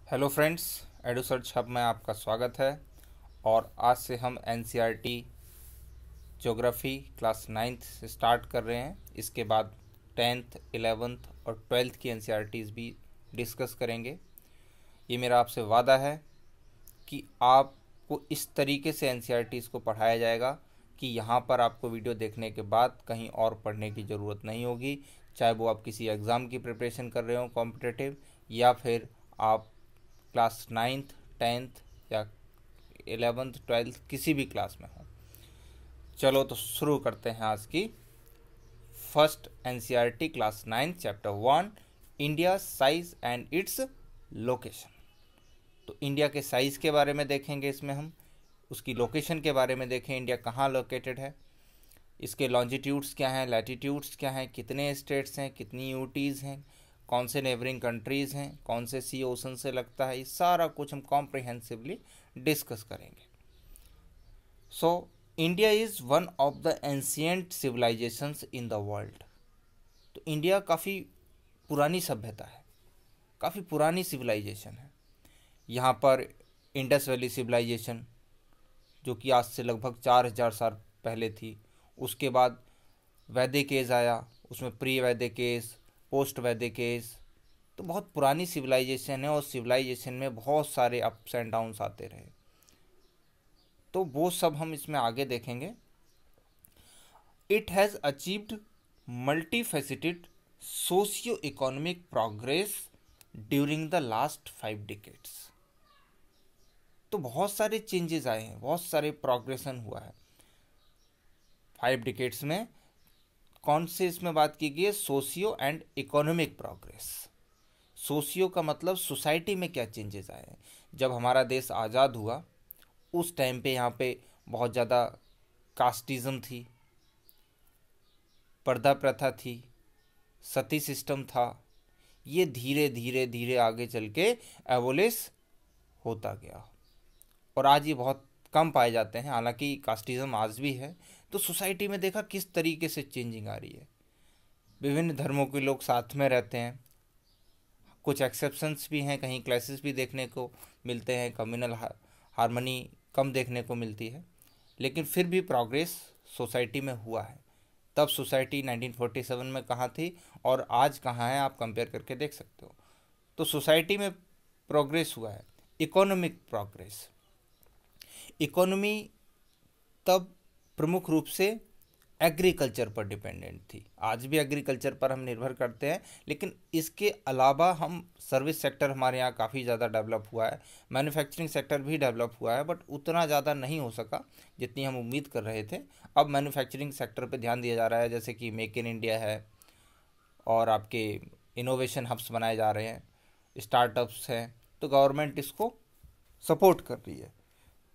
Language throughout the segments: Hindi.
Hello friends, edu search hub में आपका स्वागत है। और आज से हम एनसीईआरटी ज्योग्राफी क्लास 9th से स्टार्ट कर रहे हैं। इसके बाद 10th, 11th और 12th की एनसीईआरटीज़ भी डिस्कस करेंगे। ये मेरा आपसे वादा है कि आपको इस तरीके से एनसीईआरटीज़ को पढ़ाया जाएगा कि यहाँ पर आपको वीडियो देखने के बाद कहीं और पढ़ने की ज़रूरत नहीं होगी। चाहे वो आप किसी एग्ज़ाम की प्रिपरेशन कर रहे हो कॉम्पिटिटिव, या फिर आप क्लास 9th, 10th या 11th, 12th किसी भी क्लास में हो। चलो तो शुरू करते हैं आज की first NCERT class 9 chapter 1, India size and its location. तो इंडिया के साइज़ के बारे में देखेंगे इसमें हम, उसकी लोकेशन के बारे में देखें, इंडिया कहाँ लोकेटेड है, इसके लॉन्जिट्यूड्स क्या हैं, लैटिट्यूड्स क्या हैं, कितने स्टेट्स हैं, कितनी यूटीज़ हैं, कौन से नेबरिंग कंट्रीज़ हैं, कौन से सी ओशन से लगता है, ये सारा कुछ हम कॉम्प्रिहेंसिवली डिस्कस करेंगे। So India is one of the ancient civilisations in the world. तो इंडिया काफ़ी पुरानी सभ्यता है, काफ़ी पुरानी सिविलाइजेशन है। यहाँ पर इंडस वैली सिविलाइजेशन जो कि आज से लगभग 4000 साल पहले थी, उसके बाद वैदिक एज आया, उसमें प्री वैदिक एज, पोस्ट वैदिक एज। तो बहुत पुरानी सिविलाइजेशन है और सिविलाइजेशन में बहुत सारे अप्स एंड डाउन्स आते रहे। तो वो सब हम इसमें आगे देखेंगे। It has achieved multi faceted socio economic progress during the last 5 decades. तो बहुत सारे चेंजेस आए हैं, बहुत सारे प्रोग्रेशन हुआ है 5 डिकेड्स में। कौन से इसमें बात की गई है? Socio and economic progress. Socio का मतलब सोसाइटी में क्या चेंजेस आए हैं। जब हमारा देश आज़ाद हुआ उस टाइम पे यहाँ पे बहुत ज़्यादा कास्टिज़म थी, पर्दा प्रथा थी, सती सिस्टम था। ये धीरे धीरे धीरे आगे चल के एवोलिश होता गया और आज ये बहुत कम पाए जाते हैं। हालांकि कास्टिज़म आज भी है। तो सोसाइटी में देखा किस तरीके से चेंजिंग आ रही है। विभिन्न धर्मों के लोग साथ में रहते हैं, कुछ एक्सेप्शंस भी हैं, कहीं क्लासेस भी देखने को मिलते हैं, कम्युनल हारमनी कम देखने को मिलती है, लेकिन फिर भी प्रोग्रेस सोसाइटी में हुआ है। तब सोसाइटी 1947 में कहाँ थी और आज कहाँ है, आप कंपेयर करके देख सकते हो। तो सोसाइटी में प्रोग्रेस हुआ है। इकोनॉमिक प्रोग्रेस, इकोनॉमी तब प्रमुख रूप से एग्रीकल्चर पर डिपेंडेंट थी। आज भी एग्रीकल्चर पर हम निर्भर करते हैं, लेकिन इसके अलावा हम सर्विस सेक्टर हमारे यहाँ काफ़ी ज़्यादा डेवलप हुआ है, मैन्युफैक्चरिंग सेक्टर भी डेवलप हुआ है, बट उतना ज़्यादा नहीं हो सका जितनी हम उम्मीद कर रहे थे। अब मैन्युफैक्चरिंग सेक्टर पर ध्यान दिया जा रहा है, जैसे कि मेक इन इंडिया है और आपके इनोवेशन हब्स बनाए जा रहे हैं, स्टार्टअप्स हैं। तो गवर्नमेंट इसको सपोर्ट कर रही है।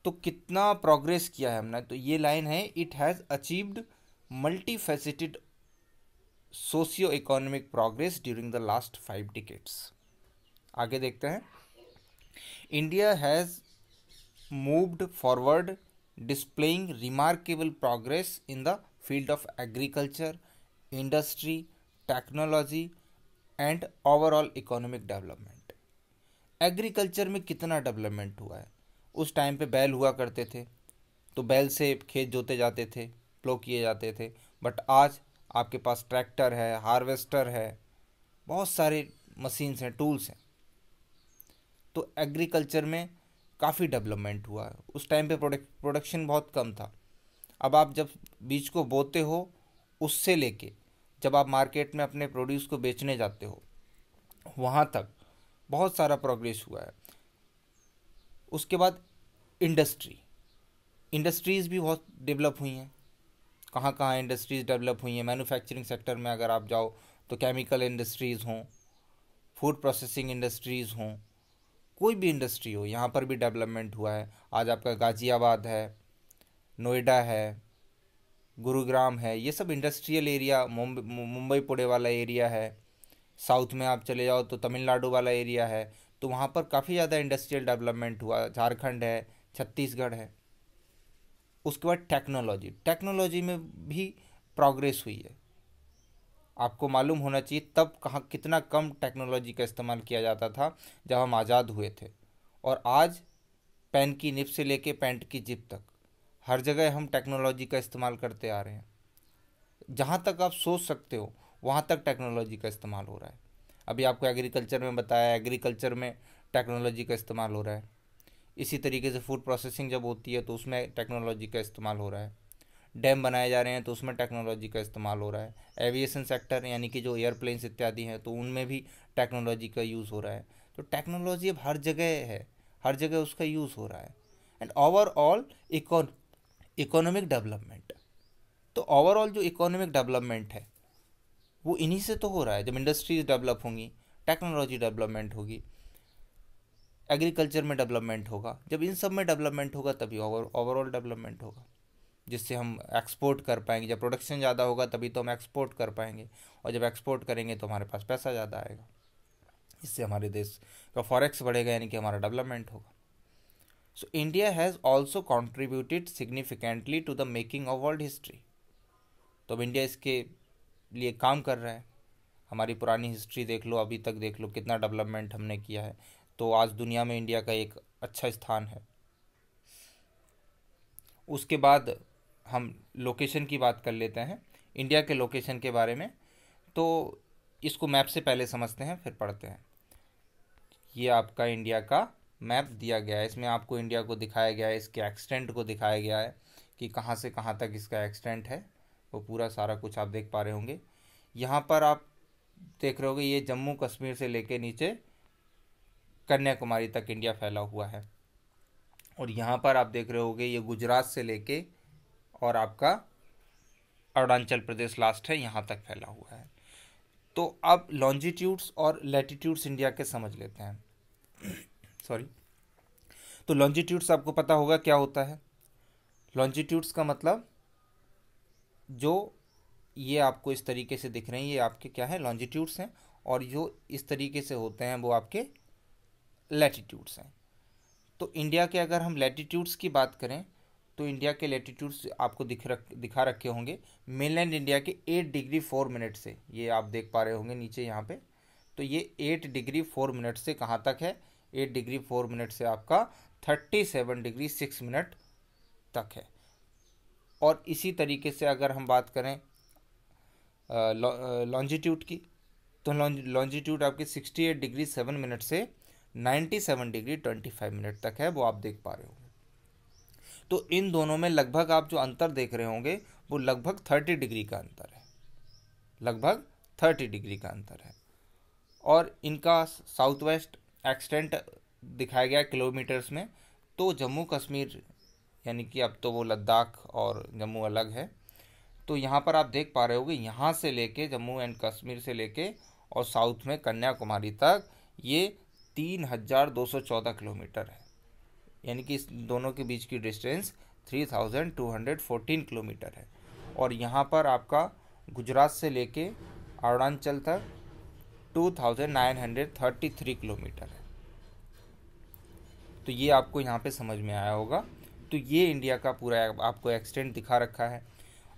तो कितना प्रोग्रेस किया है हमने, तो ये लाइन है, it has achieved multi faceted socio economic progress during the last 5 decades. आगे देखते हैं। India has moved forward displaying remarkable progress in the field of agriculture, industry, technology and overall economic development. Agriculture में कितना डेवलपमेंट हुआ है। उस टाइम पे बैल हुआ करते थे, तो बैल से खेत जोते जाते थे, प्लो किए जाते थे, बट आज आपके पास ट्रैक्टर है, हार्वेस्टर है, बहुत सारे मशीन्स हैं, टूल्स हैं। तो एग्रीकल्चर में काफ़ी डेवलपमेंट हुआ है। उस टाइम पे प्रोडक्शन बहुत कम था। अब आप जब बीज को बोते हो, उससे लेके जब आप मार्केट में अपने प्रोड्यूस को बेचने जाते हो, वहाँ तक बहुत सारा प्रोग्रेस हुआ है। उसके बाद इंडस्ट्रीज़ भी बहुत डेवलप हुई हैं। कहाँ कहाँ इंडस्ट्रीज़ डेवलप हुई हैं। मैन्युफैक्चरिंग सेक्टर में अगर आप जाओ तो केमिकल इंडस्ट्रीज़ हों, फूड प्रोसेसिंग इंडस्ट्रीज़ हों, कोई भी इंडस्ट्री हो, यहाँ पर भी डेवलपमेंट हुआ है। आज आपका गाज़ियाबाद है, नोएडा है, गुरुग्राम है, ये सब इंडस्ट्रियल एरिया, मुंबई पुणे वाला एरिया है। साउथ में आप चले जाओ तो तमिलनाडु वाला एरिया है। तो वहाँ पर काफ़ी ज़्यादा इंडस्ट्रियल डेवलपमेंट हुआ। झारखंड है, छत्तीसगढ़ है। उसके बाद टेक्नोलॉजी में भी प्रोग्रेस हुई है। आपको मालूम होना चाहिए तब कहाँ कितना कम टेक्नोलॉजी का इस्तेमाल किया जाता था जब हम आज़ाद हुए थे, और आज पेन की निब से लेके पैंट की जिप तक हर जगह हम टेक्नोलॉजी का इस्तेमाल करते आ रहे हैं। जहाँ तक आप सोच सकते हो वहाँ तक टेक्नोलॉजी का इस्तेमाल हो रहा है। अभी आपको एग्रीकल्चर में बताया, एग्रीकल्चर में टेक्नोलॉजी का इस्तेमाल हो रहा है। इसी तरीके से फूड प्रोसेसिंग जब होती है तो उसमें टेक्नोलॉजी का इस्तेमाल हो रहा है। डैम बनाए जा रहे हैं तो उसमें टेक्नोलॉजी का इस्तेमाल हो रहा है। एविएशन सेक्टर यानी कि जो एयरप्लेन्स इत्यादि हैं तो उनमें भी टेक्नोलॉजी का यूज़ हो रहा है। तो टेक्नोलॉजी अब हर जगह है, हर जगह उसका यूज़ हो रहा है। एंड ओवरऑल इकोनॉमिक डेवलपमेंट, तो ओवरऑल जो इकोनॉमिक डेवलपमेंट है वो इन्हीं से तो हो रहा है। जब इंडस्ट्रीज डेवलप होंगी, टेक्नोलॉजी डेवलपमेंट होगी, एग्रीकल्चर में डेवलपमेंट होगा, जब इन सब में डेवलपमेंट होगा तभी ओवरऑल डेवलपमेंट होगा, जिससे हम एक्सपोर्ट कर पाएंगे। जब प्रोडक्शन ज़्यादा होगा तभी तो हम एक्सपोर्ट कर पाएंगे, और जब एक्सपोर्ट करेंगे तो हमारे पास पैसा ज़्यादा आएगा, इससे हमारे देश का फॉरेक्स बढ़ेगा, यानी कि हमारा डेवलपमेंट होगा। So India has also contributed significantly to the making of world history. तो अब इंडिया इसके लिए काम कर रहा है। हमारी पुरानी हिस्ट्री देख लो, अभी तक देख लो कितना डेवलपमेंट हमने किया है, तो आज दुनिया में इंडिया का एक अच्छा स्थान है। उसके बाद हम लोकेशन की बात कर लेते हैं, इंडिया के लोकेशन के बारे में। तो इसको मैप से पहले समझते हैं फिर पढ़ते हैं। ये आपका इंडिया का मैप दिया गया है, इसमें आपको इंडिया को दिखाया गया है, इसके एक्सटेंट को दिखाया गया है कि कहाँ से कहाँ तक इसका एक्सटेंट है, वो पूरा सारा कुछ आप देख पा रहे होंगे। यहाँ पर आप देख रहे होगे ये जम्मू कश्मीर से लेके नीचे कन्याकुमारी तक इंडिया फैला हुआ है, और यहाँ पर आप देख रहे होगे ये गुजरात से लेके और आपका अरुणाचल प्रदेश लास्ट है, यहाँ तक फैला हुआ है। तो अब लॉन्जिट्यूड्स और लैटिट्यूड्स इंडिया के समझ लेते हैं। सॉरी। तो लॉन्जिट्यूड्स आपको पता होगा क्या होता है। लॉन्जिट्यूड्स का मतलब जो ये आपको इस तरीके से दिख रहे हैं, ये आपके क्या है, लॉन्जिट्यूड्स हैं, और जो इस तरीके से होते हैं वो आपके लैटिट्यूड्स हैं। तो इंडिया के अगर हम लैटिट्यूड्स की बात करें तो इंडिया के लैटिट्यूड्स आपको दिखा रखे होंगे। मेनलैंड इंडिया के 8 डिग्री 4 मिनट से, ये आप देख पा रहे होंगे नीचे यहाँ पे, तो ये 8 डिग्री 4 मिनट से कहाँ तक है, 8 डिग्री 4 मिनट से आपका 37 डिग्री 6 मिनट तक है। और इसी तरीके से अगर हम बात करें लॉन्जिट्यूड की, तो लॉन्जिट्यूड आपकी 68 डिग्री 7 मिनट से 97 डिग्री 25 मिनट तक है, वो आप देख पा रहे होंगे। तो इन दोनों में लगभग आप जो अंतर देख रहे होंगे वो लगभग 30 डिग्री का अंतर है, लगभग 30 डिग्री का अंतर है। और इनका साउथ वेस्ट एक्सटेंट दिखाया गया किलोमीटर्स में। तो जम्मू कश्मीर यानी कि अब तो वो लद्दाख और जम्मू अलग है, तो यहाँ पर आप देख पा रहे होगे यहाँ से लेके जम्मू एंड कश्मीर से लेके और साउथ में कन्याकुमारी तक ये 3214 किलोमीटर है, यानी कि इस दोनों के बीच की डिस्टेंस 3214 किलोमीटर है। और यहाँ पर आपका गुजरात से लेके अरुणाचल तक 2933 किलोमीटर है। तो ये आपको यहाँ पे समझ में आया होगा। तो ये इंडिया का पूरा आपको एक्सटेंट दिखा रखा है।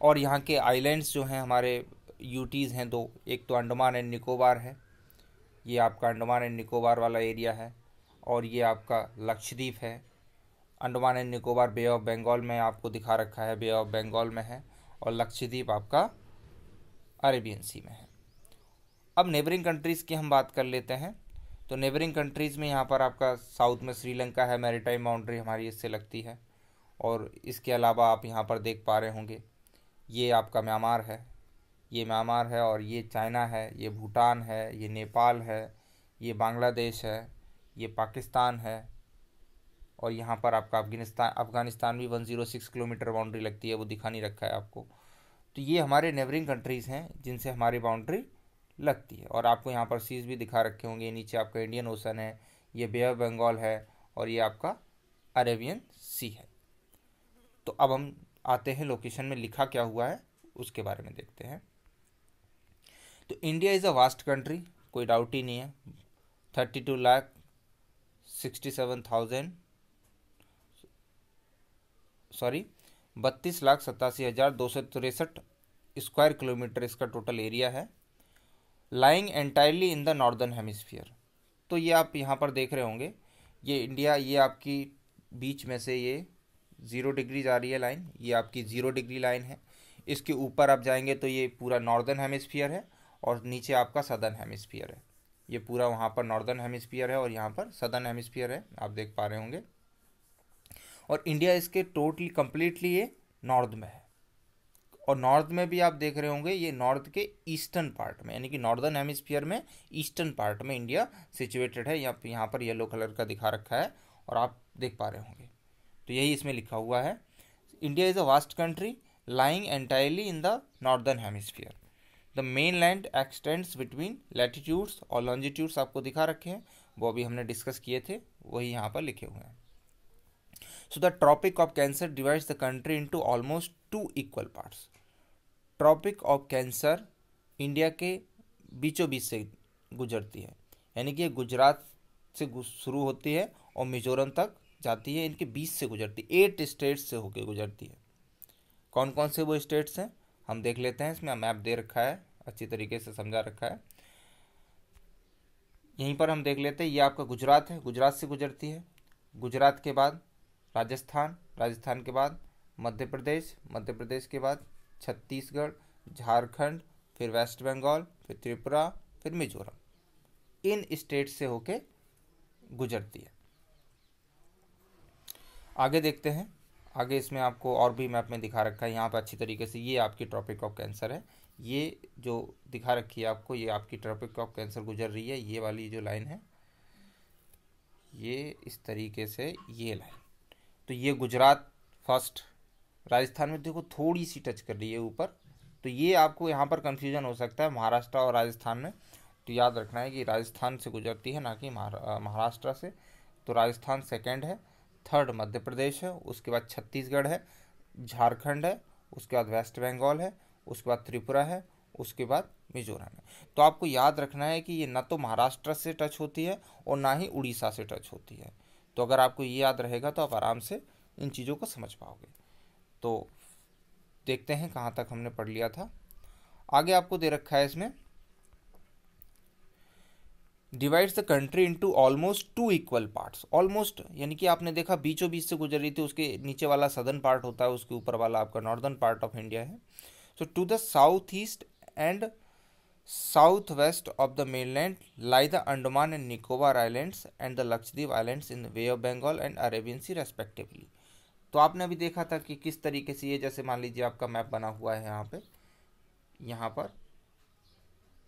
और यहाँ के आइलैंड्स जो हैं हमारे यूटीज़ हैं दो, एक तो अंडमान एंड निकोबार है, ये आपका अंडमान एंड निकोबार वाला एरिया है, और ये आपका लक्षद्वीप है। Andaman and Nicobar bay of Bengal में आपको दिखा रखा है, बे ऑफ बंगाल में है, और लक्षद्वीप आपका अरेबियन सी में है। अब नेबरिंग कंट्रीज़ की हम बात कर लेते हैं। तो नेबरिंग कंट्रीज़ में यहाँ पर आपका साउथ में श्रीलंका है, मैरीटाइम बाउंड्री हमारी इससे लगती है। और इसके अलावा आप यहाँ पर देख पा रहे होंगे ये आपका म्यांमार है, ये म्यांमार है, और ये चाइना है, ये भूटान है, ये नेपाल है, ये बांग्लादेश है, ये पाकिस्तान है, और यहाँ पर आपका अफगानिस्तान भी 106 किलोमीटर बाउंड्री लगती है, वो दिखा नहीं रखा है आपको। तो ये हमारे नेबरिंग कंट्रीज़ हैं जिनसे हमारी बाउंड्री लगती है। और आपको यहाँ पर सीज भी दिखा रखे होंगे, नीचे आपका इंडियन ओशन है, ये बे ऑफ बंगाल है, और ये आपका अरेबियन सी है। तो अब हम आते हैं लोकेशन में लिखा क्या हुआ है उसके बारे में देखते हैं। तो India is a vast country, कोई डाउट ही नहीं है। 32,87,263 स्क्वायर किलोमीटर इसका टोटल एरिया है। Lying entirely in the northern hemisphere. तो ये आप यहाँ पर देख रहे होंगे, ये इंडिया, ये आपकी बीच में से ये 0 डिग्री जा रही है लाइन, ये आपकी 0 डिग्री लाइन है। इसके ऊपर आप जाएंगे तो ये पूरा नॉर्दर्न हेमिस्फीयर है और नीचे आपका सदर्न हेमिस्फीयर है। ये पूरा वहाँ पर नॉर्दर्न हेमिस्फीयर है और यहाँ पर सदर्न हेमिस्फीयर है, आप देख पा रहे होंगे। और इंडिया इसके टोटली कंप्लीटली ये नॉर्थ में है। और नॉर्थ में भी आप देख रहे होंगे, ये नॉर्थ के ईस्टर्न पार्ट में, यानी कि नॉर्दर्न हेमिस्फीयर में ईस्टर्न पार्ट में इंडिया सिचुएटेड है। यहाँ पर येलो कलर का दिखा रखा है और आप देख पा रहे होंगे, तो यही इसमें लिखा हुआ है। India is a vast country lying entirely in the northern hemisphere. The main land x tends between latitudes और लॉन्जिट्यूड्स आपको दिखा रखे हैं, वो अभी हमने डिस्कस किए थे, वही यहाँ पर लिखे हुए हैं। So the tropic of Cancer divides the country into almost 2 equal parts. Tropic of Cancer India के बीचों बीच से गुजरती है, यानी कि ये गुजरात से शुरू होती है और मिजोरम तक जाती है, इनके बीच से गुजरती है, 8 स्टेट्स से होकर गुजरती है। कौन कौन से वो स्टेट्स हैं हम देख लेते हैं, इसमें मैप दे रखा है, अच्छी तरीके से समझा रखा है, यहीं पर हम देख लेते हैं। ये आपका गुजरात है, गुजरात से गुजरती है। गुजरात के बाद राजस्थान, राजस्थान के बाद मध्य प्रदेश, मध्य प्रदेश के बाद छत्तीसगढ़, झारखंड, फिर वेस्ट बंगाल, फिर त्रिपुरा, फिर मिजोरम। इन स्टेट से होके गुजरती है। आगे देखते हैं, आगे इसमें आपको और भी मैप में दिखा रखा है यहाँ पर अच्छी तरीके से। ये आपकी ट्रॉपिक ऑफ कैंसर है, ये जो दिखा रखी है आपको, ये आपकी ट्रॉपिक ऑफ कैंसर गुजर रही है। ये वाली जो लाइन है, ये इस तरीके से ये लाइन, तो ये गुजरात फर्स्ट, राजस्थान में देखो थोड़ी सी टच कर रही है ऊपर, तो ये आपको यहाँ पर कंफ्यूजन हो सकता है महाराष्ट्र और राजस्थान में। तो याद रखना है कि राजस्थान से गुजरती है, ना कि महाराष्ट्र से। तो राजस्थान सेकंड है, थर्ड मध्य प्रदेश है, उसके बाद छत्तीसगढ़ है, झारखंड है, उसके बाद वेस्ट बंगाल है, उसके बाद त्रिपुरा है, उसके बाद मिजोरम है। तो आपको याद रखना है कि ये ना तो महाराष्ट्र से टच होती है और ना ही उड़ीसा से टच होती है। तो अगर आपको ये याद रहेगा तो आप आराम से इन चीज़ों को समझ पाओगे। तो देखते हैं कहाँ तक हमने पढ़ लिया था। आगे आपको दे रखा है इसमें, divides the country into almost 2 equal parts. Almost यानी कि आपने देखा बीचों बीच से गुजर रही थी, उसके नीचे वाला सदर्न पार्ट होता है, उसके ऊपर वाला आपका नॉर्दर्न पार्ट ऑफ इंडिया है। So to the south east and south west of the mainland lie the Andaman and Nicobar islands and the Lakshadweep islands in bay of Bengal and Arabian sea respectively. तो आपने अभी देखा था कि किस तरीके से ये, जैसे मान लीजिए आपका मैप बना हुआ है यहाँ पे, यहाँ पर,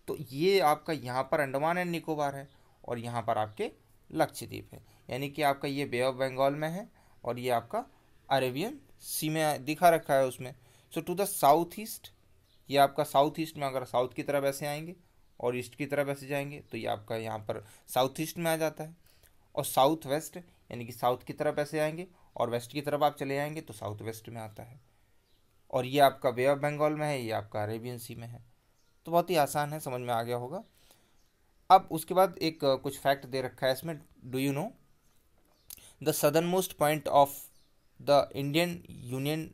तो ये आपका यहाँ पर अंडमान एंड निकोबार है और यहाँ पर आपके लक्षद्वीप है, यानी कि आपका ये बे ऑफ बंगाल में है और ये आपका अरेबियन सी में दिखा रखा है उसमें। सो टू द साउथ ईस्ट, ये आपका साउथ ईस्ट में, अगर साउथ की तरफ ऐसे आएंगे और ईस्ट की तरफ ऐसे जाएंगे तो ये आपका यहाँ पर साउथ ईस्ट में आ जाता है। और साउथ वेस्ट यानी कि साउथ की तरफ ऐसे आएंगे और वेस्ट की तरफ आप चले जाएंगे तो साउथ वेस्ट में आता है। और ये आपका बे ऑफ बंगाल में है, ये आपका अरेबियन सी में है। तो बहुत ही आसान है, समझ में आ गया होगा। अब उसके बाद एक कुछ फैक्ट दे रखा है इसमें। Do you know the southern most point of the Indian union,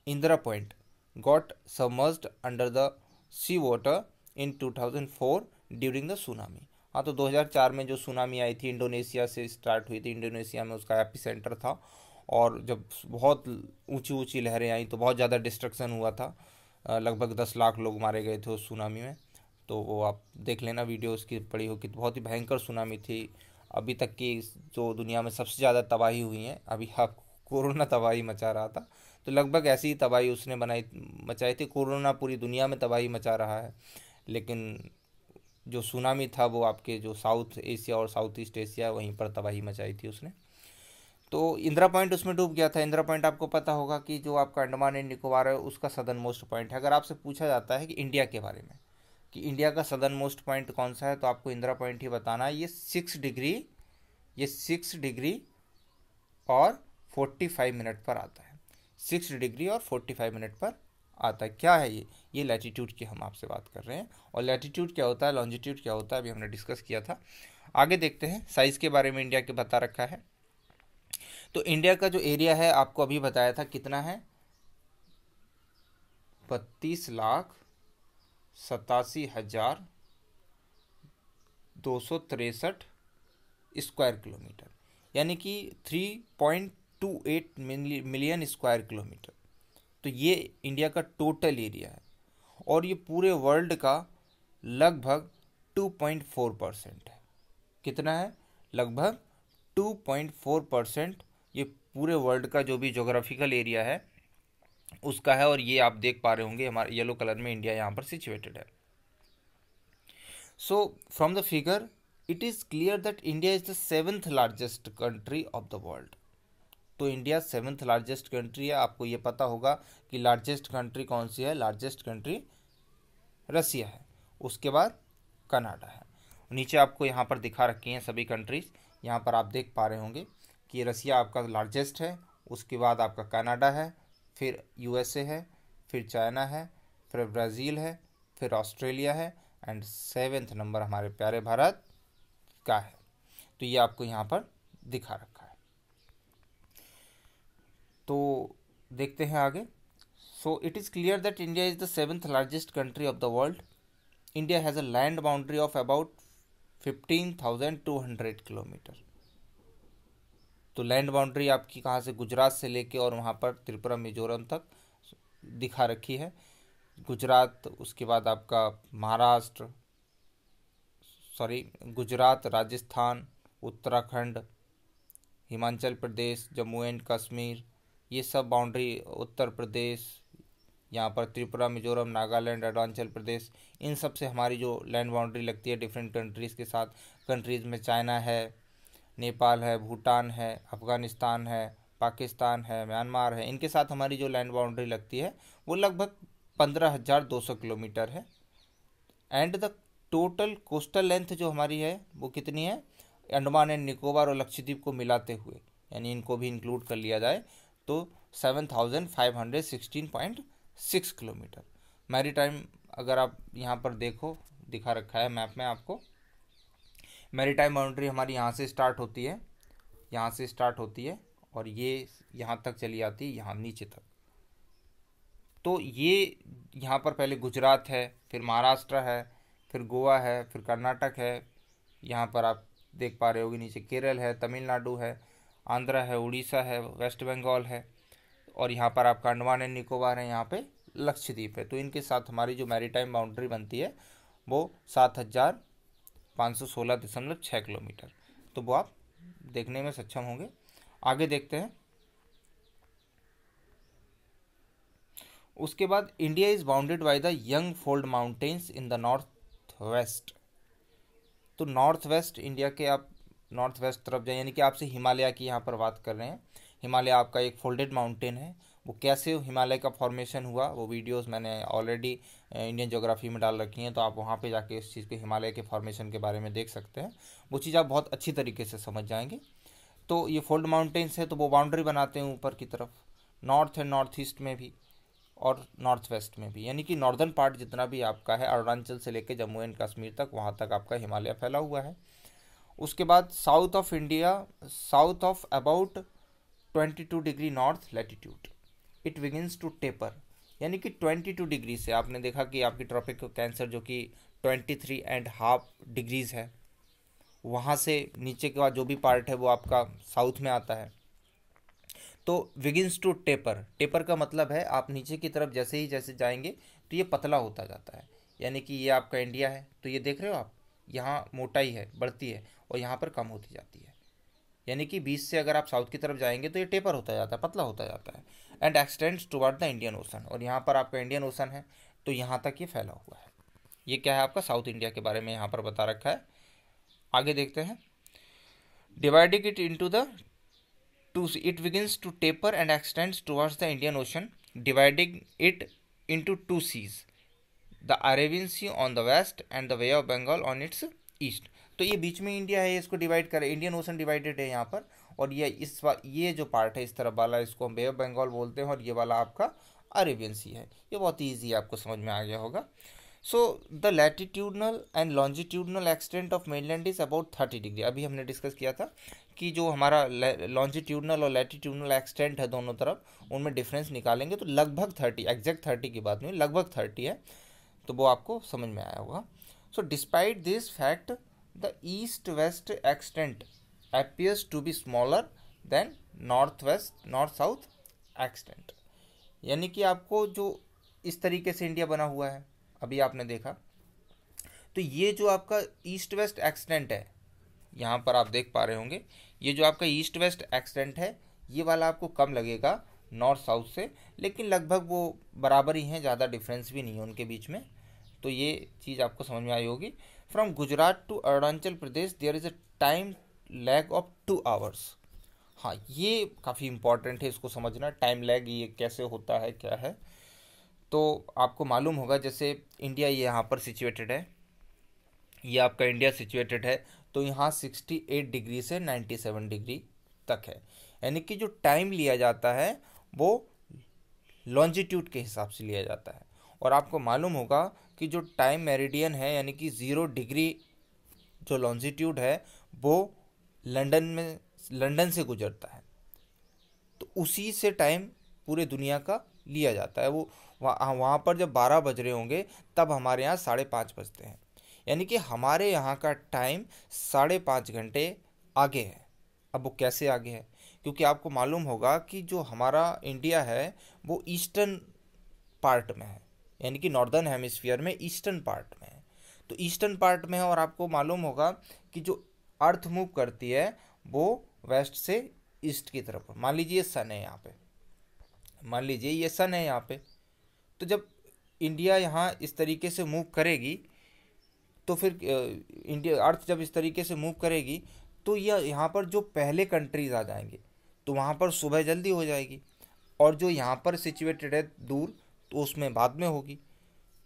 Indira point, got submerged under the sea water in 2004 during the tsunami. हाँ, तो 2004 में जो सुनामी आई थी, इंडोनेशिया से स्टार्ट हुई थी, इंडोनेशिया में उसका एपिसेंटर था। और जब बहुत ऊंची ऊंची लहरें आई तो बहुत ज़्यादा डिस्ट्रक्शन हुआ था, लगभग 10 लाख लोग मारे गए थे उस सुनामी में। तो वो आप देख लेना वीडियो उसकी पड़ी हो कि बहुत ही भयंकर सुनामी थी, अभी तक की जो दुनिया में सबसे ज़्यादा तबाही हुई है। अभी आप कोरोना तबाही मचा रहा था, तो लगभग ऐसी ही तबाही उसने मचाई थी। कोरोना पूरी दुनिया में तबाही मचा रहा है, लेकिन जो सुनामी था वो आपके जो साउथ एशिया और साउथ ईस्ट एशिया, वहीं पर तबाही मचाई थी उसने। तो इंदिरा पॉइंट उसमें डूब गया था। इंदिरा पॉइंट आपको पता होगा कि जो आपका अंडमान एंड निकोबार है उसका सदर्न मोस्ट पॉइंट है। अगर आपसे पूछा जाता है कि इंडिया के बारे में कि इंडिया का सदर्न मोस्ट पॉइंट कौन सा है, तो आपको इंदिरा पॉइंट ही बताना है। ये 6 डिग्री, ये 6 डिग्री और 45 मिनट पर आता है। 6 डिग्री और 45 मिनट पर आता है। क्या है ये लैटीट्यूड की हम आपसे बात कर रहे हैं। और लैटीट्यूड क्या होता है, लॉन्जिट्यूड क्या होता है, अभी हमने डिस्कस किया था। आगे देखते हैं, साइज़ के बारे में इंडिया के बता रखा है। तो इंडिया का जो एरिया है आपको अभी बताया था कितना है, 32,87,000 263 स्क्वायर किलोमीटर, यानी कि 3.28 मिलियन स्क्वायर किलोमीटर। तो ये इंडिया का टोटल एरिया है और ये पूरे वर्ल्ड का लगभग 2.4% है। कितना है? लगभग 2.4% ये पूरे वर्ल्ड का जो भी ज्योग्राफिकल एरिया है उसका है। और ये आप देख पा रहे होंगे हमारे येलो कलर में इंडिया यहाँ पर सिचुएटेड है। So from the figure it is clear that India is the 7th largest country of the world. तो इंडिया 7th लार्जेस्ट कंट्री है। आपको ये पता होगा कि लार्जेस्ट कंट्री कौन सी है? लार्जेस्ट कंट्री रसिया है, उसके बाद कनाडा है। नीचे आपको यहाँ पर दिखा रखी हैं सभी कंट्रीज। यहाँ पर आप देख पा रहे होंगे कि रसिया आपका लार्जेस्ट है, उसके बाद आपका कनाडा है, फिर यूएसए है, फिर चाइना है, फिर ब्राज़ील है, फिर ऑस्ट्रेलिया है एंड 7th नंबर हमारे प्यारे भारत का है। तो ये आपको यहाँ पर दिखा रखा है। तो देखते हैं आगे। So it is clear that India is the 7th largest country of the world. India has a land boundary of about 15,200 kilometre. तो लैंड बाउंड्री आपकी कहाँ से? गुजरात से लेके और वहाँ पर त्रिपुरा मिजोरम तक दिखा रखी है। गुजरात, उसके बाद आपका महाराष्ट्र, गुजरात, राजस्थान, उत्तराखंड, हिमाचल प्रदेश, जम्मू एंड कश्मीर, ये सब बाउंड्री, उत्तर प्रदेश, यहाँ पर त्रिपुरा, मिजोरम, नागालैंड, अरुणाचल प्रदेश, इन सब से हमारी जो लैंड बाउंड्री लगती है डिफरेंट कंट्रीज़ के साथ। कंट्रीज़ में चाइना है, नेपाल है, भूटान है, अफ़गानिस्तान है, पाकिस्तान है, म्यांमार है, इनके साथ हमारी जो लैंड बाउंड्री लगती है वो लगभग 15,200 किलोमीटर है। And the total coastal length जो हमारी है वो कितनी है? अंडमान एंड निकोबार और लक्षद्वीप को मिलाते हुए, यानी इनको भी इंक्लूड कर लिया जाए तो 7,516.6 किलोमीटर। मैरीटाइम अगर आप यहाँ पर देखो, दिखा रखा है मैप में आपको, मैरीटाइम बाउंड्री हमारी यहाँ से स्टार्ट होती है, यहाँ से स्टार्ट होती है और ये यहाँ तक चली आती है, यहाँ नीचे तक। तो ये यहाँ पर पहले गुजरात है, फिर महाराष्ट्र है, फिर गोवा है, फिर कर्नाटक है, यहाँ पर आप देख पा रहे होगे नीचे केरल है, तमिलनाडु है, आंध्रा है, उड़ीसा है, वेस्ट बंगाल है और यहाँ पर आपका अंडमान एंड निकोबार है, यहाँ पे लक्षद्वीप है। तो इनके साथ हमारी जो मैरीटाइम बाउंड्री बनती है वो 7,516.6 किलोमीटर। तो वो आप देखने में सक्षम होंगे। आगे देखते हैं। उसके बाद India is bounded by the young fold mountains in the north west. तो नॉर्थ वेस्ट इंडिया के, आप नॉर्थ वेस्ट तरफ जाए, यानी कि आपसे हिमालय की यहाँ पर बात कर रहे हैं। हिमालय आपका एक फोल्डेड माउंटेन है। वो कैसे हिमालय का फॉर्मेशन हुआ वो वीडियोस मैंने ऑलरेडी इंडियन ज्योग्राफी में डाल रखी हैं, तो आप वहाँ पे जाके इस चीज़ के, हिमालय के फॉर्मेशन के बारे में देख सकते हैं। वो चीज़ आप बहुत अच्छी तरीके से समझ जाएंगे। तो ये फोल्ड माउंटेन्स है, तो वो बाउंड्री बनाते हैं ऊपर की तरफ, नॉर्थ एंड नॉर्थ ईस्ट में भी और नॉर्थ वेस्ट में भी, यानी कि नॉर्दर्न पार्ट जितना भी आपका है, अरुणाचल से लेकर जम्मू एंड कश्मीर तक, वहाँ तक आपका हिमालय फैला हुआ है। उसके बाद south of India, south of about 22 degree north latitude it begins to taper, यानी कि 22 डिग्री से आपने देखा कि आपकी ट्रॉपिक कैंसर जो कि 23.5 डिग्रीज़ है, वहाँ से नीचे का जो भी पार्ट है वो आपका साउथ में आता है। तो विगिन्स टू टेपर, टेपर का मतलब है आप नीचे की तरफ जैसे जाएंगे तो ये पतला होता जाता है। यानी कि ये आपका इंडिया है, तो ये देख रहे हो आप, यहाँ मोटाई है, बढ़ती है और यहाँ पर कम होती जाती है। यानी कि बीच से अगर आप साउथ की तरफ जाएंगे तो ये टेपर होता जाता है, पतला होता जाता है। And x tends toward the Indian ocean, और यहाँ पर आपका इंडियन ओशन है तो यहाँ तक ये फैला हुआ है। ये क्या है? आपका साउथ इंडिया के बारे में यहाँ पर बता रखा है। आगे देखते हैं। Dividing it into the two, it begins to taper and extends towards the Indian ocean, dividing it into 2 seas, the Arabian sea on the west and the bay of Bengal on its east. तो ये बीच में इंडिया है, इसको डिवाइड करे, इंडियन ओशन डिवाइडेड है यहाँ पर, और ये जो पार्ट है इस तरफ वाला, इसको हम बे ऑफ बंगाल बोलते हैं, और ये वाला आपका अरेबियन सी है। ये बहुत ही ईजी आपको समझ में आ गया होगा। So the latitudinal and longitudinal extent of mainland is about 30 degree. अभी हमने डिस्कस किया था कि जो हमारा लॉन्जिट्यूडनल और लैटिट्यूडनल एक्सटेंट है दोनों तरफ, उनमें डिफरेंस निकालेंगे तो लगभग 30, एग्जैक्ट 30 की बात नहीं, लगभग 30 है, तो वो आपको समझ में आया होगा। So despite this fact the east west extent appears to be smaller than north south extent. यानी कि आपको जो इस तरीके से इंडिया बना हुआ है अभी आपने देखा, तो ये जो आपका ईस्ट वेस्ट एक्सटेंट है, यहाँ पर आप देख पा रहे होंगे, ये जो आपका ईस्ट वेस्ट एक्सटेंट है ये वाला आपको कम लगेगा नॉर्थ साउथ से, लेकिन लगभग वो बराबर ही हैं, ज़्यादा डिफरेंस भी नहीं है उनके बीच में। तो ये चीज़ आपको समझ में आई होगी। From Gujarat to Arunachal Pradesh there is a time lag of 2 hours. हाँ, ये काफ़ी इंपॉर्टेंट है, इसको समझना, टाइम लैग ये कैसे होता है क्या है। तो आपको मालूम होगा जैसे इंडिया ये यहाँ पर सिचुएटेड है, ये आपका इंडिया सिचुएटेड है, तो यहाँ 68 डिग्री से 97 डिग्री तक है। यानी कि जो टाइम लिया जाता है वो लॉन्जिट्यूड के हिसाब से लिया जाता है। और आपको मालूम होगा कि जो टाइम मेरिडियन है यानी कि 0 डिग्री जो लॉन्जिट्यूड है वो लंदन से गुजरता है, तो उसी से टाइम पूरे दुनिया का लिया जाता है। वो वहाँ पर जब 12 बज रहे होंगे तब हमारे यहाँ 5:30 बजते हैं, यानी कि हमारे यहाँ का टाइम 5.5 घंटे आगे है। अब वो कैसे आगे है, क्योंकि आपको मालूम होगा कि जो हमारा इंडिया है वो ईस्टर्न पार्ट में है, यानी कि नॉर्दर्न हेमिस्फीयर में ईस्टर्न पार्ट में है, तो ईस्टर्न पार्ट में है। और आपको मालूम होगा कि जो अर्थ मूव करती है वो वेस्ट से ईस्ट की तरफ। मान लीजिए सन है यहाँ पे, मान लीजिए ये सन है यहाँ पे, तो जब इंडिया यहाँ इस तरीके से मूव करेगी तो फिर इंडिया अर्थ जब इस तरीके से मूव करेगी तो यह यहाँ पर जो पहले कंट्रीज आ जाएंगे तो वहाँ पर सुबह जल्दी हो जाएगी, और जो यहाँ पर सिचुएटेड है दूर तो उसमें बाद में होगी।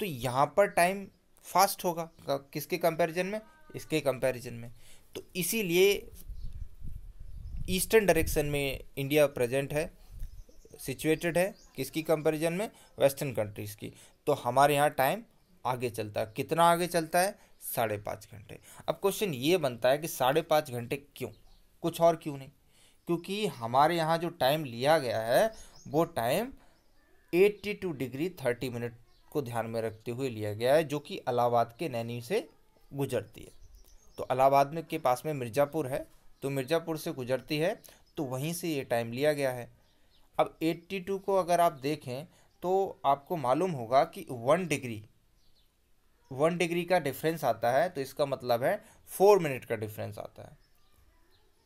तो यहाँ पर टाइम फास्ट होगा किसके कंपैरिजन में, इसके कंपैरिजन में। तो इसीलिए ईस्टर्न डायरेक्शन में इंडिया प्रेजेंट है, सिचुएटेड है, किसकी कंपैरिजन में, वेस्टर्न कंट्रीज़ की। तो हमारे यहाँ टाइम आगे चलता है, कितना आगे चलता है, 5.5 घंटे। अब क्वेश्चन ये बनता है कि 5.5 घंटे क्यों, कुछ और क्यों नहीं, क्योंकि हमारे यहाँ जो टाइम लिया गया है वो टाइम 82 डिग्री 30 मिनट को ध्यान में रखते हुए लिया गया है, जो कि इलाहाबाद के नैनी से गुजरती है। तो इलाहाबाद में के पास में मिर्ज़ापुर है, तो मिर्ज़ापुर से गुजरती है, तो वहीं से ये टाइम लिया गया है। अब 82 को अगर आप देखें तो आपको मालूम होगा कि 1 डिग्री का डिफरेंस आता है, तो इसका मतलब है 4 मिनट का डिफरेंस आता है।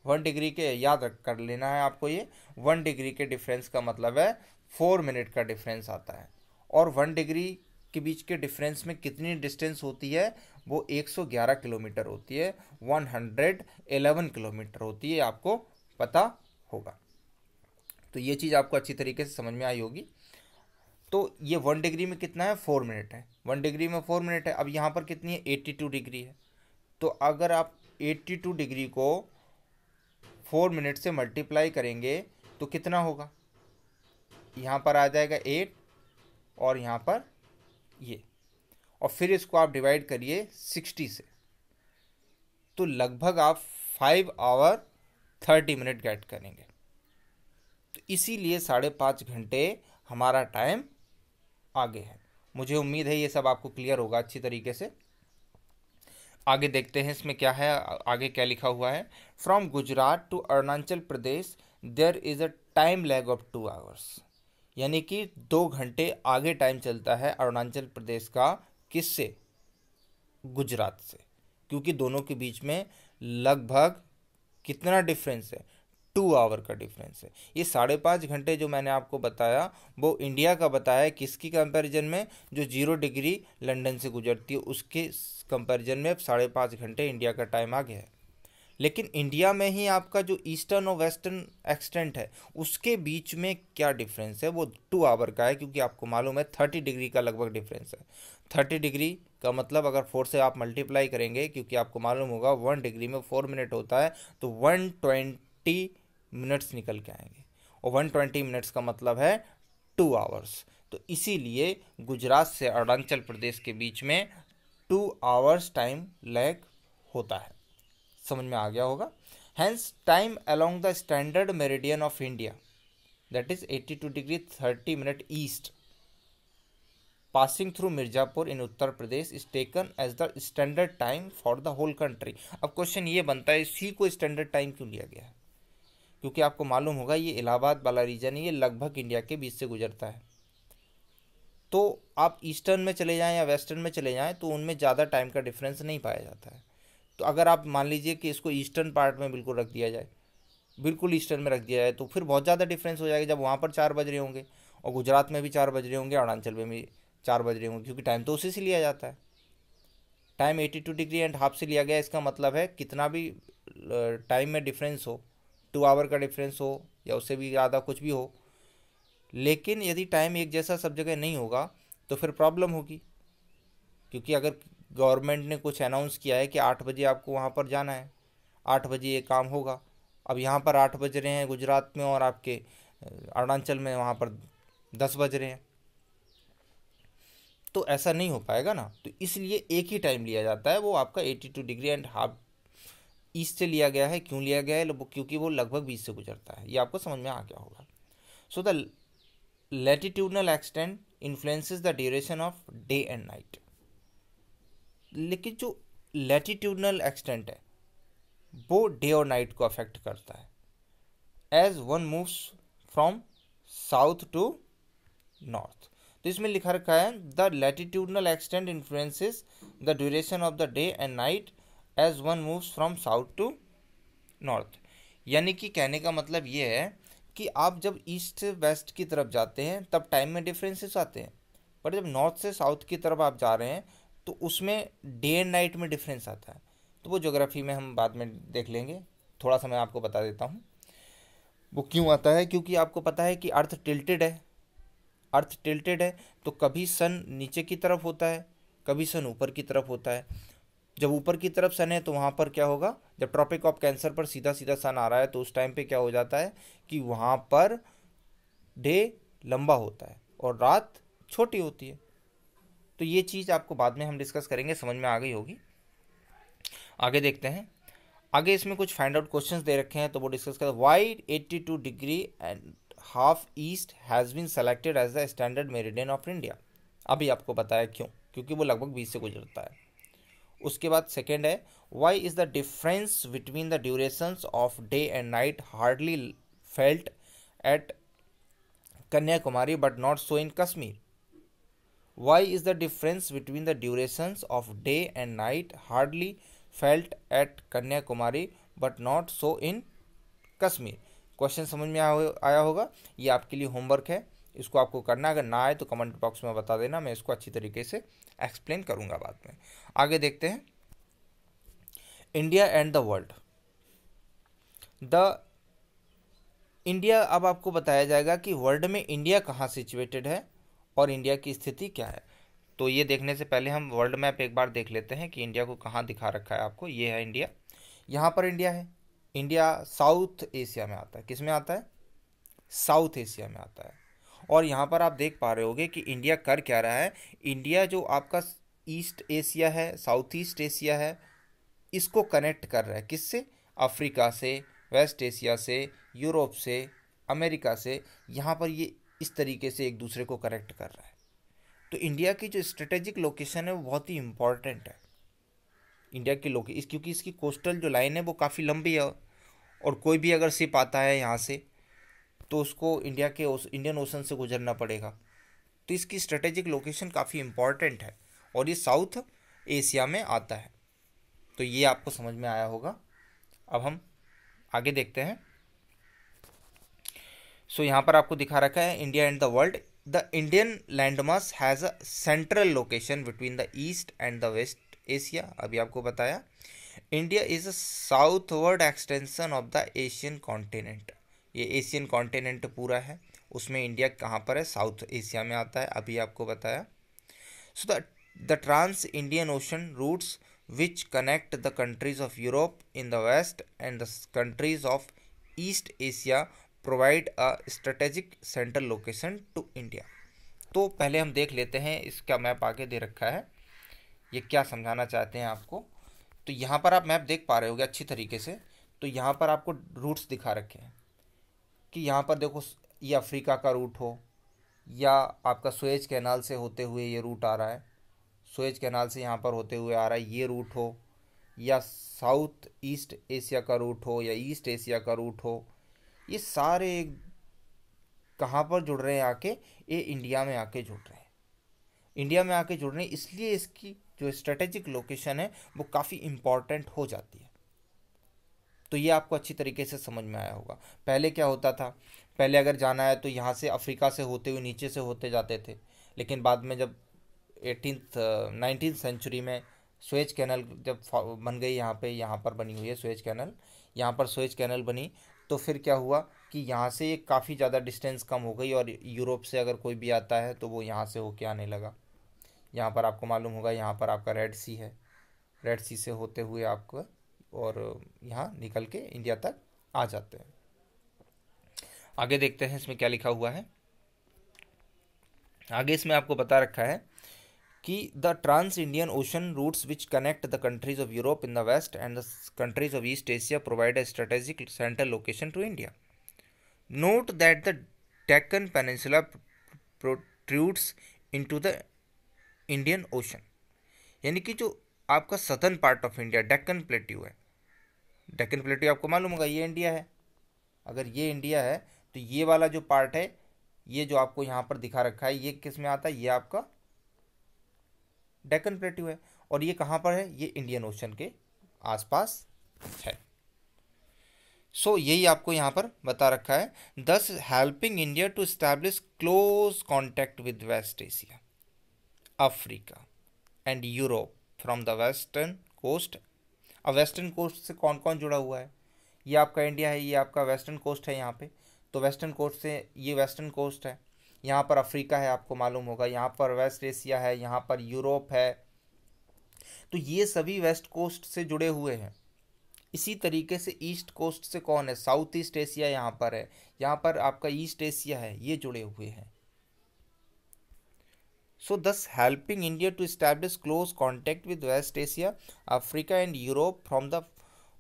1 डिग्री के याद रख कर लेना है आपको, ये 1 डिग्री के डिफरेंस का मतलब है 4 मिनट का डिफरेंस आता है। और 1 डिग्री के बीच के डिफरेंस में कितनी डिस्टेंस होती है, वो 111 किलोमीटर होती है, 111 किलोमीटर होती है, आपको पता होगा। तो ये चीज़ आपको अच्छी तरीके से समझ में आई होगी। तो ये 1 डिग्री में कितना है, 4 मिनट है, 1 डिग्री में 4 मिनट है। अब यहाँ पर कितनी है, 82 डिग्री है। तो अगर आप 82 डिग्री को 4 मिनट से मल्टीप्लाई करेंगे तो कितना होगा, यहाँ पर आ जाएगा 8 और यहाँ पर ये, और फिर इसको आप डिवाइड करिए 60 से, तो लगभग आप 5 आवर 30 मिनट गेट करेंगे। तो इसीलिए 5.5 घंटे हमारा टाइम आगे है। मुझे उम्मीद है ये सब आपको क्लियर होगा अच्छी तरीके से। आगे देखते हैं इसमें क्या है, आगे क्या लिखा हुआ है। From Gujarat to Arunachal Pradesh there is a time lag of 2 hours. यानी कि 2 घंटे आगे टाइम चलता है अरुणाचल प्रदेश का, किससे, गुजरात से, क्योंकि दोनों के बीच में लगभग कितना डिफरेंस है, 2 आवर का डिफरेंस है। ये 5.5 घंटे जो मैंने आपको बताया वो इंडिया का बताया, किसकी कंपैरिजन में, जो 0 डिग्री लंदन से गुजरती है उसके कंपैरिजन में 5.5 घंटे इंडिया का टाइम आगे है। लेकिन इंडिया में ही आपका जो ईस्टर्न और वेस्टर्न एक्सटेंट है उसके बीच में क्या डिफरेंस है, वो 2 आवर का है, क्योंकि आपको मालूम है 30 डिग्री का लगभग डिफरेंस है। 30 डिग्री का मतलब अगर 4 से आप मल्टीप्लाई करेंगे, क्योंकि आपको मालूम होगा 1 डिग्री में 4 मिनट होता है, तो 120 मिनट्स निकल के आएंगे, और 120 मिनट्स का मतलब है 2 आवर्स। तो इसीलिए गुजरात से अरुणाचल प्रदेश के बीच में 2 आवर्स टाइम लैग होता है। समझ में आ गया होगा। Hence time along the standard meridian of India that is 82 degree 30 minute east passing through Mirzapur in Uttar Pradesh is taken as the standard time for the whole country। अब क्वेश्चन ये बनता है इसी को स्टैंडर्ड टाइम क्यों लिया गया है? क्योंकि आपको मालूम होगा ये इलाहाबाद वाला रीजन है, ये लगभग इंडिया के बीच से गुजरता है। तो आप ईस्टर्न में चले जाएं या वेस्टर्न में चले जाएं तो उनमें ज़्यादा टाइम का डिफरेंस नहीं पाया जाता है। तो अगर आप मान लीजिए कि इसको ईस्टर्न पार्ट में बिल्कुल रख दिया जाए, बिल्कुल ईस्टर्न में रख दिया जाए, तो फिर बहुत ज़्यादा डिफरेंस हो जाएगा। जब वहाँ पर 4 बज रहे होंगे और गुजरात में भी 4 बज रहे होंगे, अरुणाचल में भी 4 बज रहे होंगे, क्योंकि टाइम तो उसी से लिया जाता है। टाइम 82 डिग्री एंड हाफ से लिया गया। इसका मतलब है कितना भी टाइम में डिफरेंस हो, 2 आवर का डिफरेंस हो या उससे भी ज़्यादा कुछ भी हो, लेकिन यदि टाइम एक जैसा सब जगह नहीं होगा तो फिर प्रॉब्लम होगी। क्योंकि अगर गवर्नमेंट ने कुछ अनाउंस किया है कि 8 बजे आपको वहाँ पर जाना है, 8 बजे ये काम होगा, अब यहाँ पर 8 बज रहे हैं गुजरात में और आपके अरुणाचल में वहाँ पर 10 बज रहे हैं, तो ऐसा नहीं हो पाएगा ना। तो इसलिए एक ही टाइम लिया जाता है, वो आपका 82 डिग्री एंड हाफ ईस्ट से लिया गया है। क्यों लिया गया है? क्योंकि वो लगभग 20 से गुजरता है। ये आपको समझ में आ गया होगा। So the latitudinal extent influences the duration of day and night. लेकिन जो लैटिट्यूडनल एक्सटेंट है वो डे और नाइट को अफेक्ट करता है as one moves from south to north. तो इसमें लिखा रखा है the latitudinal extent influences the duration of the day and night as one moves from south to north. यानी कि कहने का मतलब ये है कि आप जब ईस्ट वेस्ट की तरफ जाते हैं तब टाइम में डिफरेंसेस आते हैं, पर जब नॉर्थ से साउथ की तरफ आप जा रहे हैं तो उसमें डे एंड नाइट में डिफरेंस आता है। तो वो ज्योग्राफी में हम बाद में देख लेंगे, थोड़ा सा मैं आपको बता देता हूँ वो क्यों आता है। क्योंकि आपको पता है कि अर्थ टिल्टेड है, अर्थ टिल्टेड है तो कभी सन नीचे की तरफ होता है, कभी सन ऊपर की तरफ होता है। जब ऊपर की तरफ सन है तो वहाँ पर क्या होगा, जब ट्रॉपिक ऑफ कैंसर पर सीधा सीधा सन आ रहा है तो उस टाइम पे क्या हो जाता है कि वहाँ पर डे लंबा होता है और रात छोटी होती है। तो ये चीज़ आपको बाद में हम डिस्कस करेंगे, समझ में आ गई होगी। आगे देखते हैं। आगे इसमें कुछ फाइंड आउट क्वेश्चंस दे रखे हैं तो वो डिस्कस करें। Why 82 degree and half east has been selected as the standard meridian of India. अभी आपको बताया क्यों, क्योंकि वो लगभग 20 से गुजरता है। उसके बाद सेकेंड है why is the difference between the durations of day and night hardly felt at Kanyakumari but not so in Kashmir. Why is the difference between the durations of day and night hardly felt at Kanyakumari but not so in Kashmir. Question समझ में आया होगा। ये आपके लिए होमवर्क है, इसको आपको करना। अगर ना आए तो कमेंट बॉक्स में बता देना, मैं इसको अच्छी तरीके से एक्सप्लेन करूंगा बाद में। आगे देखते हैं। India and the world. The India, अब आपको बताया जाएगा कि वर्ल्ड में इंडिया कहाँ सिचुएटेड है और इंडिया की स्थिति क्या है। तो ये देखने से पहले हम वर्ल्ड मैप एक बार देख लेते हैं कि इंडिया को कहाँ दिखा रखा है आपको। ये है इंडिया, यहाँ पर इंडिया है। इंडिया साउथ एशिया में आता है। किस में आता है? साउथ एशिया में आता है। और यहाँ पर आप देख पा रहे होगे कि इंडिया कर क्या रहा है। इंडिया जो आपका ईस्ट एशिया है, साउथ ईस्ट एशिया है, इसको कनेक्ट कर रहा है। किससे? अफ्रीका से, वेस्ट एशिया से, यूरोप से, अमेरिका से। यहाँ पर ये इस तरीके से एक दूसरे को कनेक्ट कर रहा है। तो इंडिया की जो स्ट्रेटेजिक लोकेशन है वो बहुत ही इम्पॉर्टेंट है। इंडिया की लोकेशन, क्योंकि इसकी कोस्टल जो लाइन है वो काफ़ी लंबी है और कोई भी अगर शिप आता है यहाँ से तो उसको इंडिया के इंडियन ओशन से गुजरना पड़ेगा। तो इसकी स्ट्रेटेजिक लोकेशन काफ़ी इम्पॉर्टेंट है और ये साउथ एशिया में आता है। तो ये आपको समझ में आया होगा। अब हम आगे देखते हैं। सो यहाँ पर आपको दिखा रखा है India and the world. The Indian landmass has a central location between the east and the west Asia. अभी आपको बताया। India is a southward extension of the Asian continent. ये एशियन कॉन्टिनेंट पूरा है, उसमें इंडिया कहाँ पर है? साउथ एशिया में आता है। अभी आपको बताया। So the trans Indian ocean routes which connect the countries of Europe in the west and the countries of East Asia provide a strategic central location to India। तो पहले हम देख लेते हैं, इसका मैप आगे दे रखा है, ये क्या समझाना चाहते हैं आपको। तो यहाँ पर आप मैप देख पा रहे होगे अच्छी तरीके से। तो यहाँ पर आपको रूट्स दिखा रखे हैं कि यहाँ पर देखो, ये अफ्रीका का रूट हो, या आपका सुएज कैनाल से होते हुए ये रूट आ रहा है, सुएज कैनाल से यहाँ पर होते हुए आ रहा है ये रूट हो, या साउथ ईस्ट एशिया का रूट हो, या ईस्ट एशिया का रूट हो, ये सारे कहाँ पर जुड़ रहे हैं आके, ये इंडिया में आके जुड़ रहे हैं। इंडिया में आके जुड़ रहे हैं, इसलिए इसकी जो स्ट्रेटेजिक लोकेशन है वो काफ़ी इम्पॉर्टेंट हो जाती है। तो ये आपको अच्छी तरीके से समझ में आया होगा। पहले क्या होता था, पहले अगर जाना है तो यहाँ से अफ्रीका से होते हुए नीचे से होते जाते थे, लेकिन बाद में जब 19th सेंचुरी में सुएज कैनल जब बन गई, यहाँ पर बनी हुई है सुएज कैनल, यहाँ पर सुएज कैनल बनी, तो फिर क्या हुआ कि यहाँ से ये काफ़ी ज़्यादा डिस्टेंस कम हो गई, और यूरोप से अगर कोई भी आता है तो वो यहाँ से होके आने लगा। यहाँ पर आपको मालूम होगा, यहाँ पर आपका रेड सी है, रेड सी से होते हुए आपको और यहाँ निकल के इंडिया तक आ जाते हैं। आगे देखते हैं इसमें क्या लिखा हुआ है। आगे इसमें आपको बता रखा है कि the trans Indian ocean routes which connect the countries of Europe in the west and the countries of east Asia provide a strategic central location to India. Note that the Deccan peninsula protrudes into the Indian ocean, यानी कि जो आपका southern part of India Deccan plateau है, डेक्कन प्लेट्यू आपको मालूम होगा ये इंडिया है। अगर ये इंडिया है तो ये वाला जो पार्ट है, ये जो आपको यहाँ पर दिखा रखा है, ये किस में आता है, ये आपका डेक्कन प्लेट्यू है। और ये कहाँ पर है, ये इंडियन ओशन के आसपास है। सो यही आपको यहाँ पर बता रखा है, thus helping India to establish close contact with west Asia, Africa and Europe from the western coast. अब वेस्टर्न कोस्ट से कौन कौन जुड़ा हुआ है, ये आपका इंडिया है, ये आपका वेस्टर्न कोस्ट है यहाँ पे, तो वेस्टर्न कोस्ट से ये वेस्टर्न कोस्ट है, यहाँ पर अफ्रीका है आपको मालूम होगा, यहाँ पर वेस्ट एशिया है, यहाँ पर यूरोप है, तो ये सभी वेस्ट कोस्ट से जुड़े हुए हैं। इसी तरीके से ईस्ट कोस्ट से कौन है, साउथ ईस्ट एशिया यहाँ पर है, यहाँ पर आपका ईस्ट एशिया है, ये जुड़े हुए हैं। So thus helping India to establish close contact with West Asia, Africa and Europe from the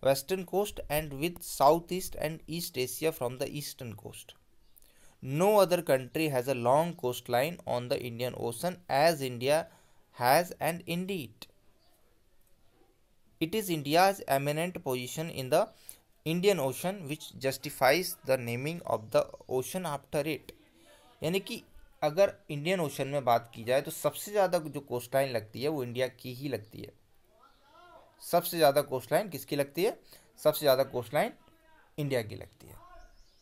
western coast and with Southeast and East Asia from the eastern coast. No other country has a long coastline on the Indian Ocean as India has, and indeed it is India's eminent position in the Indian Ocean which justifies the naming of the ocean after it. यानी कि अगर इंडियन ओशन में बात की जाए तो सबसे ज़्यादा जो कोस्टलाइन लगती है वो इंडिया की ही लगती है। सबसे ज़्यादा कोस्टलाइन किसकी लगती है, सबसे ज़्यादा कोस्टलाइन इंडिया की लगती है।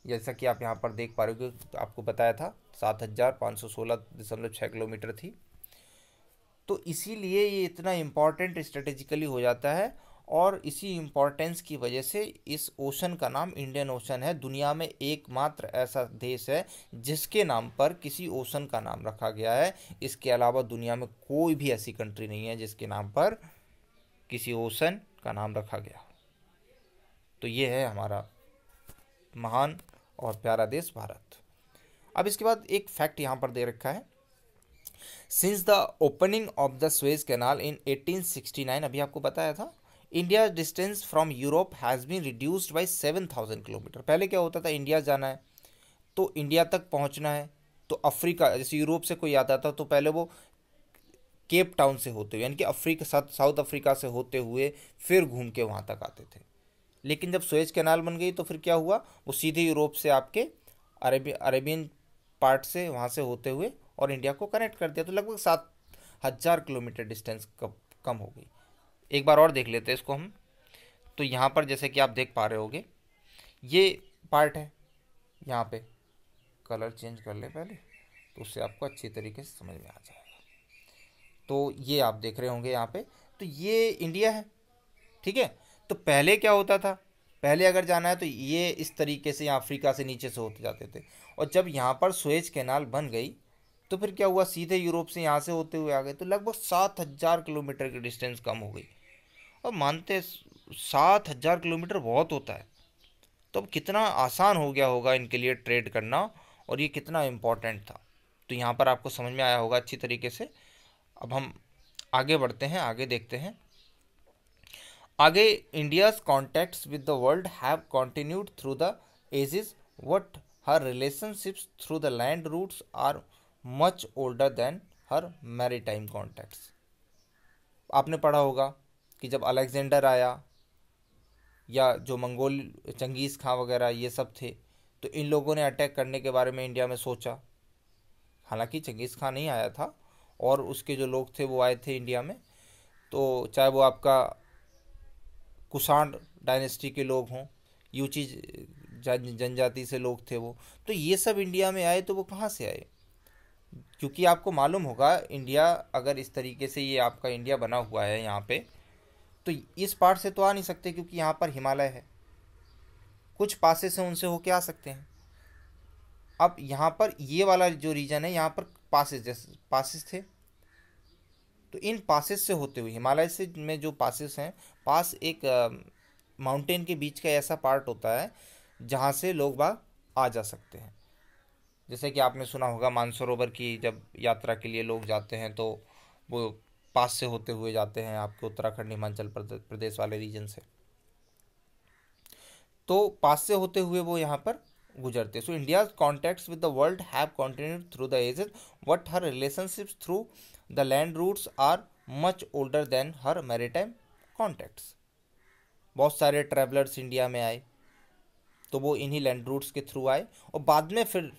जैसा कि आप यहाँ पर देख पा रहे हो, तो आपको बताया था 7,516.6 किलोमीटर थी। तो इसीलिए ये इतना इम्पॉर्टेंट स्ट्रेटेजिकली हो जाता है, और इसी इम्पोर्टेंस की वजह से इस ओशन का नाम इंडियन ओशन है। दुनिया में एकमात्र ऐसा देश है जिसके नाम पर किसी ओशन का नाम रखा गया है। इसके अलावा दुनिया में कोई भी ऐसी कंट्री नहीं है जिसके नाम पर किसी ओशन का नाम रखा गया। तो ये है हमारा महान और प्यारा देश भारत। अब इसके बाद एक फैक्ट यहाँ पर दे रखा है, since the opening of the Suez canal in 1869, अभी आपको बताया था, India distance from Europe has been reduced by 7,000 kilometre. पहले क्या होता था, इंडिया जाना है तो इंडिया तक पहुंचना है तो अफ्रीका, जैसे यूरोप से कोई आता था तो पहले वो केप टाउन से होते हुए, यानी कि अफ्रीका साउथ अफ्रीका से होते हुए फिर घूम के वहाँ तक आते थे। लेकिन जब सुएज कैनाल बन गई तो फिर क्या हुआ, वो सीधे यूरोप से आपके अरेबियन पार्ट से वहाँ से होते हुए और इंडिया को कनेक्ट कर दिया। तो लगभग 7,000 किलोमीटर डिस्टेंस कम हो गई। एक बार और देख लेते हैं इसको हम। तो यहाँ पर जैसे कि आप देख पा रहे होगे, ये पार्ट है, यहाँ पे कलर चेंज कर ले पहले तो उससे आपको अच्छी तरीके से समझ में आ जाएगा। तो ये आप देख रहे होंगे यहाँ पे, तो ये इंडिया है, ठीक है। तो पहले क्या होता था, पहले अगर जाना है तो ये इस तरीके से यहाँ अफ्रीका से नीचे से होते जाते थे, और जब यहाँ पर सुएज कैनाल बन गई तो फिर क्या हुआ, सीधे यूरोप से यहाँ से होते हुए आ गए। तो लगभग 7,000 किलोमीटर की डिस्टेंस कम हो गई। और मानते 7,000 किलोमीटर बहुत होता है, तो अब कितना आसान हो गया होगा इनके लिए ट्रेड करना, और ये कितना इम्पोर्टेंट था। तो यहाँ पर आपको समझ में आया होगा अच्छी तरीके से। अब हम आगे बढ़ते हैं, आगे देखते हैं। आगे, India's contacts with the world have continued through the ages, what her relationships through the land routes are much older than her maritime contacts. आपने पढ़ा होगा कि जब अलेक्जेंडर आया या जो मंगोल चंगेज़ खां वगैरह ये सब थे, तो इन लोगों ने अटैक करने के बारे में इंडिया में सोचा। हालांकि चंगेज़ खां नहीं आया था और उसके जो लोग थे वो आए थे इंडिया में, तो चाहे वो आपका कुषाण डायनेस्टी के लोग हों, यूची जनजाति से लोग थे वो, तो ये सब इंडिया में आए तो वो कहाँ से आए? क्योंकि आपको मालूम होगा इंडिया अगर इस तरीके से ये आपका इंडिया बना हुआ है यहाँ पे, तो इस पार्ट से तो आ नहीं सकते क्योंकि यहाँ पर हिमालय है। कुछ पासेस हैं उनसे होके आ सकते हैं। अब यहाँ पर ये वाला जो रीजन है यहाँ पर पासेस, जैसे पासेस थे, तो इन पासेस से होते हुए हिमालय से में जो पासेस हैं, पास एक माउंटेन के बीच का ऐसा पार्ट होता है जहाँ से लोग बाग आ जा सकते हैं। जैसे कि आपने सुना होगा मानसरोवर की जब यात्रा के लिए लोग जाते हैं तो वो पास से होते हुए जाते हैं आपके उत्तराखंड हिमाचल प्रदेश वाले रीजन से, तो पास से होते हुए वो यहाँ पर गुजरते। So India contacts with the world have continued through the ages, but her relationships through the land routes are much older than her maritime contacts. बहुत सारे ट्रैवलर्स इंडिया में आए तो वो इन्हीं लैंड रूट्स के थ्रू आए, और बाद में फिर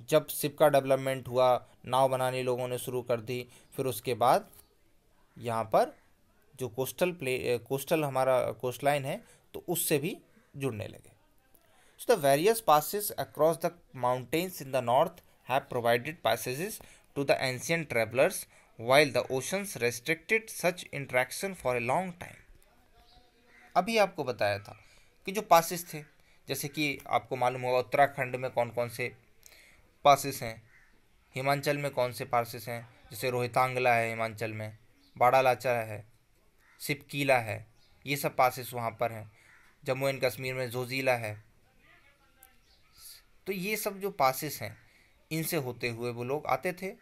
जब शिप का डेवलपमेंट हुआ, नाव बनाने लोगों ने शुरू कर दी, फिर उसके बाद यहाँ पर जो कोस्टल हमारा कोस्ट लाइन है तो उससे भी जुड़ने लगे। So the various passes across the mountains in the north have provided passages to the ancient travellers while the oceans restricted such interaction for a long time। अभी आपको बताया था कि जो पासेस थे, जैसे कि आपको मालूम होगा उत्तराखंड में कौन कौन से पासेस हैं, हिमाचल में कौन से पासेस हैं, जैसे रोहतांगला है हिमाचल में, बाड़ालाचा है, सिपकीला है, ये सब पासेस वहाँ पर हैं। जम्मू एंड कश्मीर में जोजिला है। तो ये सब जो पासेस हैं इनसे होते हुए वो लोग आते थे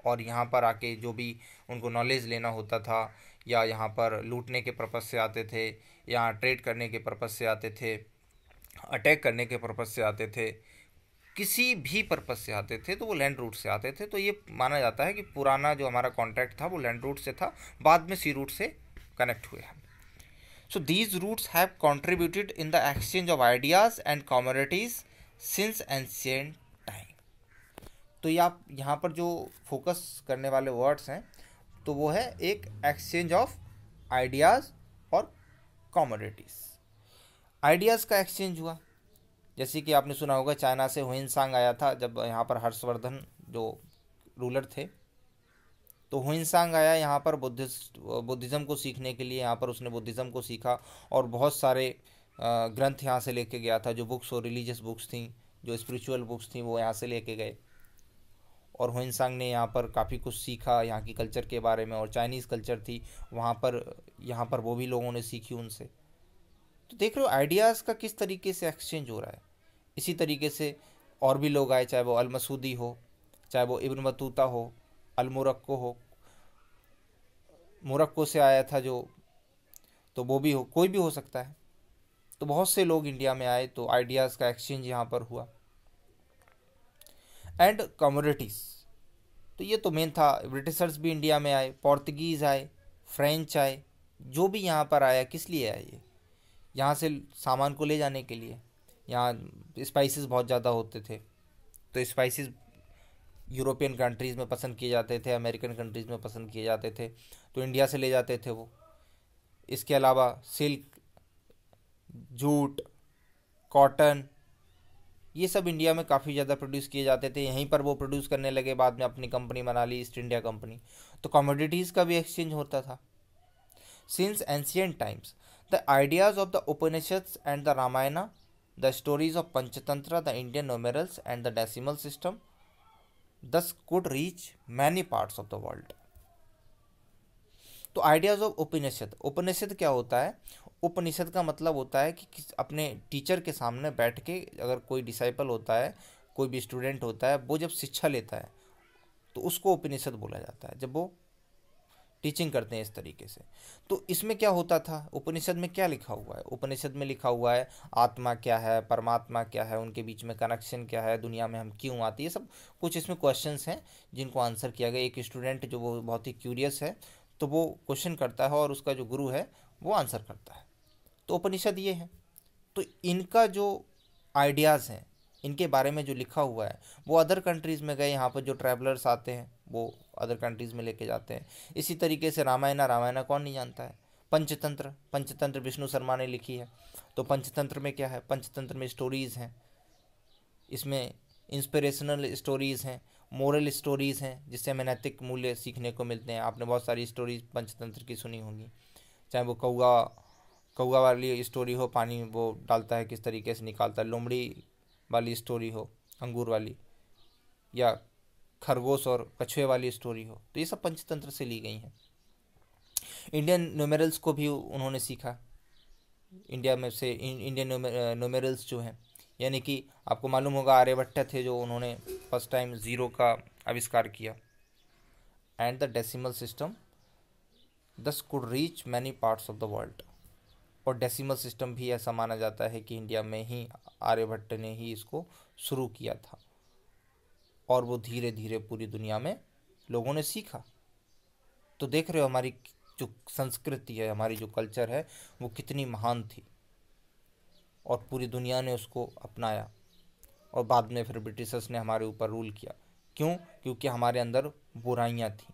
और यहाँ पर आके जो भी उनको नॉलेज लेना होता था, या यहाँ पर लूटने के पर्पज़ से आते थे, यहाँ ट्रेड करने के पर्पज़ से आते थे, अटैक करने के पर्पज़ से आते थे, किसी भी पर्पज़ से आते थे, तो वो लैंड रूट से आते थे। तो ये माना जाता है कि पुराना जो हमारा कॉन्ट्रैक्ट था वो लैंड रूट से था, बाद में सी रूट से कनेक्ट हुए हैं। So these routes have contributed in the exchange of ideas and commodities since ancient time. तो ये आप यहाँ पर जो फोकस करने वाले वर्ड्स हैं तो वो है एक एक्सचेंज ऑफ आइडियाज़ और कमोडिटीज़। आइडियाज़ का एक्सचेंज हुआ, जैसे कि आपने सुना होगा चाइना से हुइनसांग आया था जब यहाँ पर हर्षवर्धन जो रूलर थे, तो हुइनसांग आया यहाँ पर बुद्धिज़्म को सीखने के लिए। यहाँ पर उसने बुद्धिज़्म को सीखा और बहुत सारे ग्रंथ यहाँ से लेके गया था, जो बुक्स और रिलीजियस बुक्स थी, जो स्पिरिचुअल बुक्स थी वो यहाँ से लेके गए। और हुइनसांग ने यहाँ पर काफ़ी कुछ सीखा यहाँ की कल्चर के बारे में, और चाइनीज़ कल्चर थी वहाँ पर, यहाँ पर वो भी लोगों ने सीखी उनसे। तो देख रहे हो आइडियाज़ का किस तरीके से एक्सचेंज हो रहा है। इसी तरीके से और भी लोग आए, चाहे वो अल मसूदी हो, चाहे वो इब्न बतूता हो, अल मुरक्को हो, मोरक्को से आया था जो, तो वो भी हो, कोई भी हो सकता है। तो बहुत से लोग इंडिया में आए तो आइडियाज़ का एक्सचेंज यहाँ पर हुआ। एंड कमोडिटीज़, तो ये तो मेन था। ब्रिटिशर्स भी इंडिया में आए, पोर्तुगीज़ आए, फ्रेंच आए, जो भी यहाँ पर आया किस लिए आया? ये यहाँ से सामान को ले जाने के लिए। यहाँ स्पाइसेस बहुत ज़्यादा होते थे, तो स्पाइसेस यूरोपियन कंट्रीज़ में पसंद किए जाते थे, अमेरिकन कंट्रीज़ में पसंद किए जाते थे, तो इंडिया से ले जाते थे वो। इसके अलावा सिल्क, जूट, कॉटन, ये सब इंडिया में काफ़ी ज़्यादा प्रोड्यूस किए जाते थे। यहीं पर वो प्रोड्यूस करने लगे, बाद में अपनी कंपनी बना ली, ईस्ट इंडिया कंपनी। तो कमोडिटीज़ का भी एक्सचेंज होता था। Since ancient times the ideas of the Upanishads and the Ramayana, the stories of Panchatantra, the Indian numerals and the decimal system thus could reach many parts of the world। तो आइडियाज़ ऑफ उपनिषद, उपनिषद क्या होता है? उपनिषद का मतलब होता है कि अपने टीचर के सामने बैठ के अगर कोई डिसाइपल होता है, कोई भी स्टूडेंट होता है, वो जब शिक्षा लेता है तो उसको उपनिषद बोला जाता है। जब वो टीचिंग करते हैं इस तरीके से। तो इसमें क्या होता था, उपनिषद में क्या लिखा हुआ है, उपनिषद में लिखा हुआ है आत्मा क्या है, परमात्मा क्या है, उनके बीच में कनेक्शन क्या है, दुनिया में हम क्यों आते हैं, ये सब कुछ इसमें क्वेश्चंस हैं जिनको आंसर किया गया। एक स्टूडेंट जो वो बहुत ही क्यूरियस है तो वो क्वेश्चन करता है और उसका जो गुरु है वो आंसर करता है। तो उपनिषद ये है। तो इनका जो आइडियाज़ हैं, इनके बारे में जो लिखा हुआ है वो अदर कंट्रीज़ में गए, यहाँ पर जो ट्रैवलर्स आते हैं वो अदर कंट्रीज़ में लेके जाते हैं। इसी तरीके से रामायणा कौन नहीं जानता है। पंचतंत्र, पंचतंत्र विष्णु शर्मा ने लिखी है। तो पंचतंत्र में क्या है, पंचतंत्र में स्टोरीज़ हैं, इसमें इंस्पिरेशनल स्टोरीज़ हैं, मोरल स्टोरीज़ हैं जिससे हमें नैतिक मूल्य सीखने को मिलते हैं। आपने बहुत सारी स्टोरीज पंचतंत्र की सुनी होंगी, चाहे वो कौआ कौआ वाली स्टोरी हो, पानी वो डालता है किस तरीके से निकालता है, लोमड़ी वाली स्टोरी हो अंगूर वाली, या खरगोश और कछुए वाली स्टोरी हो, तो ये सब पंचतंत्र से ली गई हैं। इंडियन न्यूमेरल्स को भी उन्होंने सीखा। इंडिया में से इंडियन न्यूमेरल्स जो हैं, यानी कि आपको मालूम होगा आर्यभट्ट थे जो उन्होंने फर्स्ट टाइम ज़ीरो का आविष्कार किया। एंड द डेसिमल सिस्टम दस could reach many parts of the world. और डेसिमल सिस्टम भी ऐसा माना जाता है कि इंडिया में ही आर्यभट्ट ने ही इसको शुरू किया था, और वो धीरे धीरे पूरी दुनिया में लोगों ने सीखा। तो देख रहे हो हमारी जो संस्कृति है, हमारी जो कल्चर है वो कितनी महान थी, और पूरी दुनिया ने उसको अपनाया। और बाद में फिर ब्रिटिशर्स ने हमारे ऊपर रूल किया। क्यों? क्योंकि हमारे अंदर बुराइयां थीं।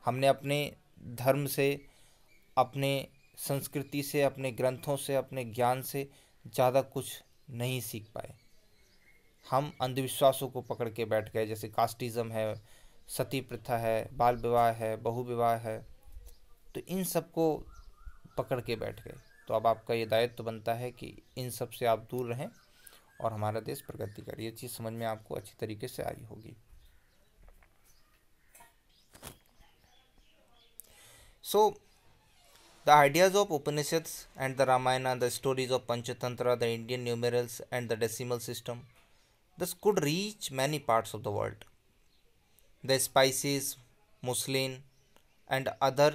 हमने अपने धर्म से, अपने संस्कृति से, अपने ग्रंथों से, अपने ज्ञान से ज़्यादा कुछ नहीं सीख पाए। हम अंधविश्वासों को पकड़ के बैठ गए, जैसे कास्टिज़म है, सती प्रथा है, बाल विवाह है, बहु विवाह है, तो इन सब को पकड़ के बैठ गए। तो अब आपका ये दायित्व बनता है कि इन सब से आप दूर रहें और हमारा देश प्रगति करे। ये चीज़ समझ में आपको अच्छी तरीके से आई होगी। सो the ideas of Upanishads and the Ramayana, the stories of Panchatantra, the Indian numerals and the decimal system, thus could reach many parts of the world. The spices, muslin, and other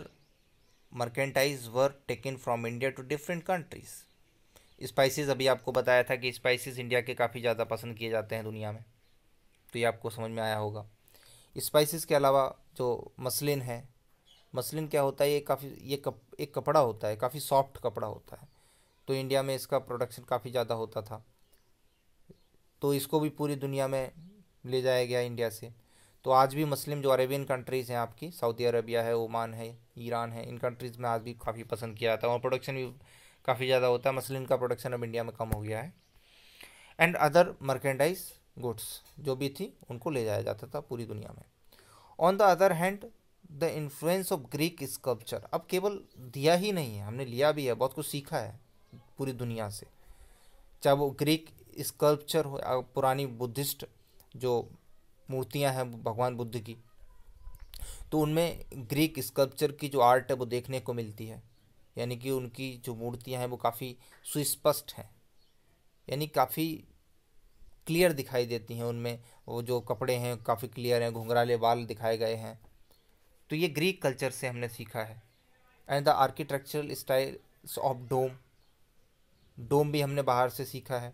merchandise were taken from India to different countries. Spices अभी आपको बताया था कि स्पाइसेस इंडिया के काफ़ी ज़्यादा पसंद किए जाते हैं दुनिया में, तो ये आपको समझ में आया होगा। स्पाइसेस के अलावा जो मसलिन है, मसलिन क्या होता है, एक कपड़ा होता है, काफ़ी सॉफ्ट कपड़ा होता है। तो इंडिया में इसका प्रोडक्शन काफ़ी ज़्यादा होता था, तो इसको भी पूरी दुनिया में ले जाया गया इंडिया से। तो आज भी मसलिन जो अरेबियन कंट्रीज़ हैं आपकी, सऊदी अरबिया है, ओमान है, ईरान है, इन कंट्रीज़ में आज भी काफ़ी पसंद किया जाता है और प्रोडक्शन भी काफ़ी ज़्यादा होता है। मसलिन का प्रोडक्शन अब इंडिया में कम हो गया है। एंड अदर मर्केंडाइज गुड्स जो भी थी उनको ले जाया जाता था पूरी दुनिया में। On the other hand the influence of Greek sculpture, अब केवल दिया ही नहीं है, हमने लिया भी है, बहुत कुछ सीखा है पूरी दुनिया से। चाहे वो ग्रीक स्कल्पचर हो, पुरानी बुद्धिस्ट जो मूर्तियां हैं भगवान बुद्ध की, तो उनमें ग्रीक स्कल्पचर की जो आर्ट है वो देखने को मिलती है। यानी कि उनकी जो मूर्तियां हैं वो काफ़ी सुस्पष्ट हैं, यानी काफ़ी क्लियर दिखाई देती हैं। उनमें वो जो कपड़े हैं काफ़ी क्लियर हैं, घुंघराले बाल दिखाए गए हैं। तो ये ग्रीक कल्चर से हमने सीखा है। And the architectural styles of dome, dome भी हमने बाहर से सीखा है।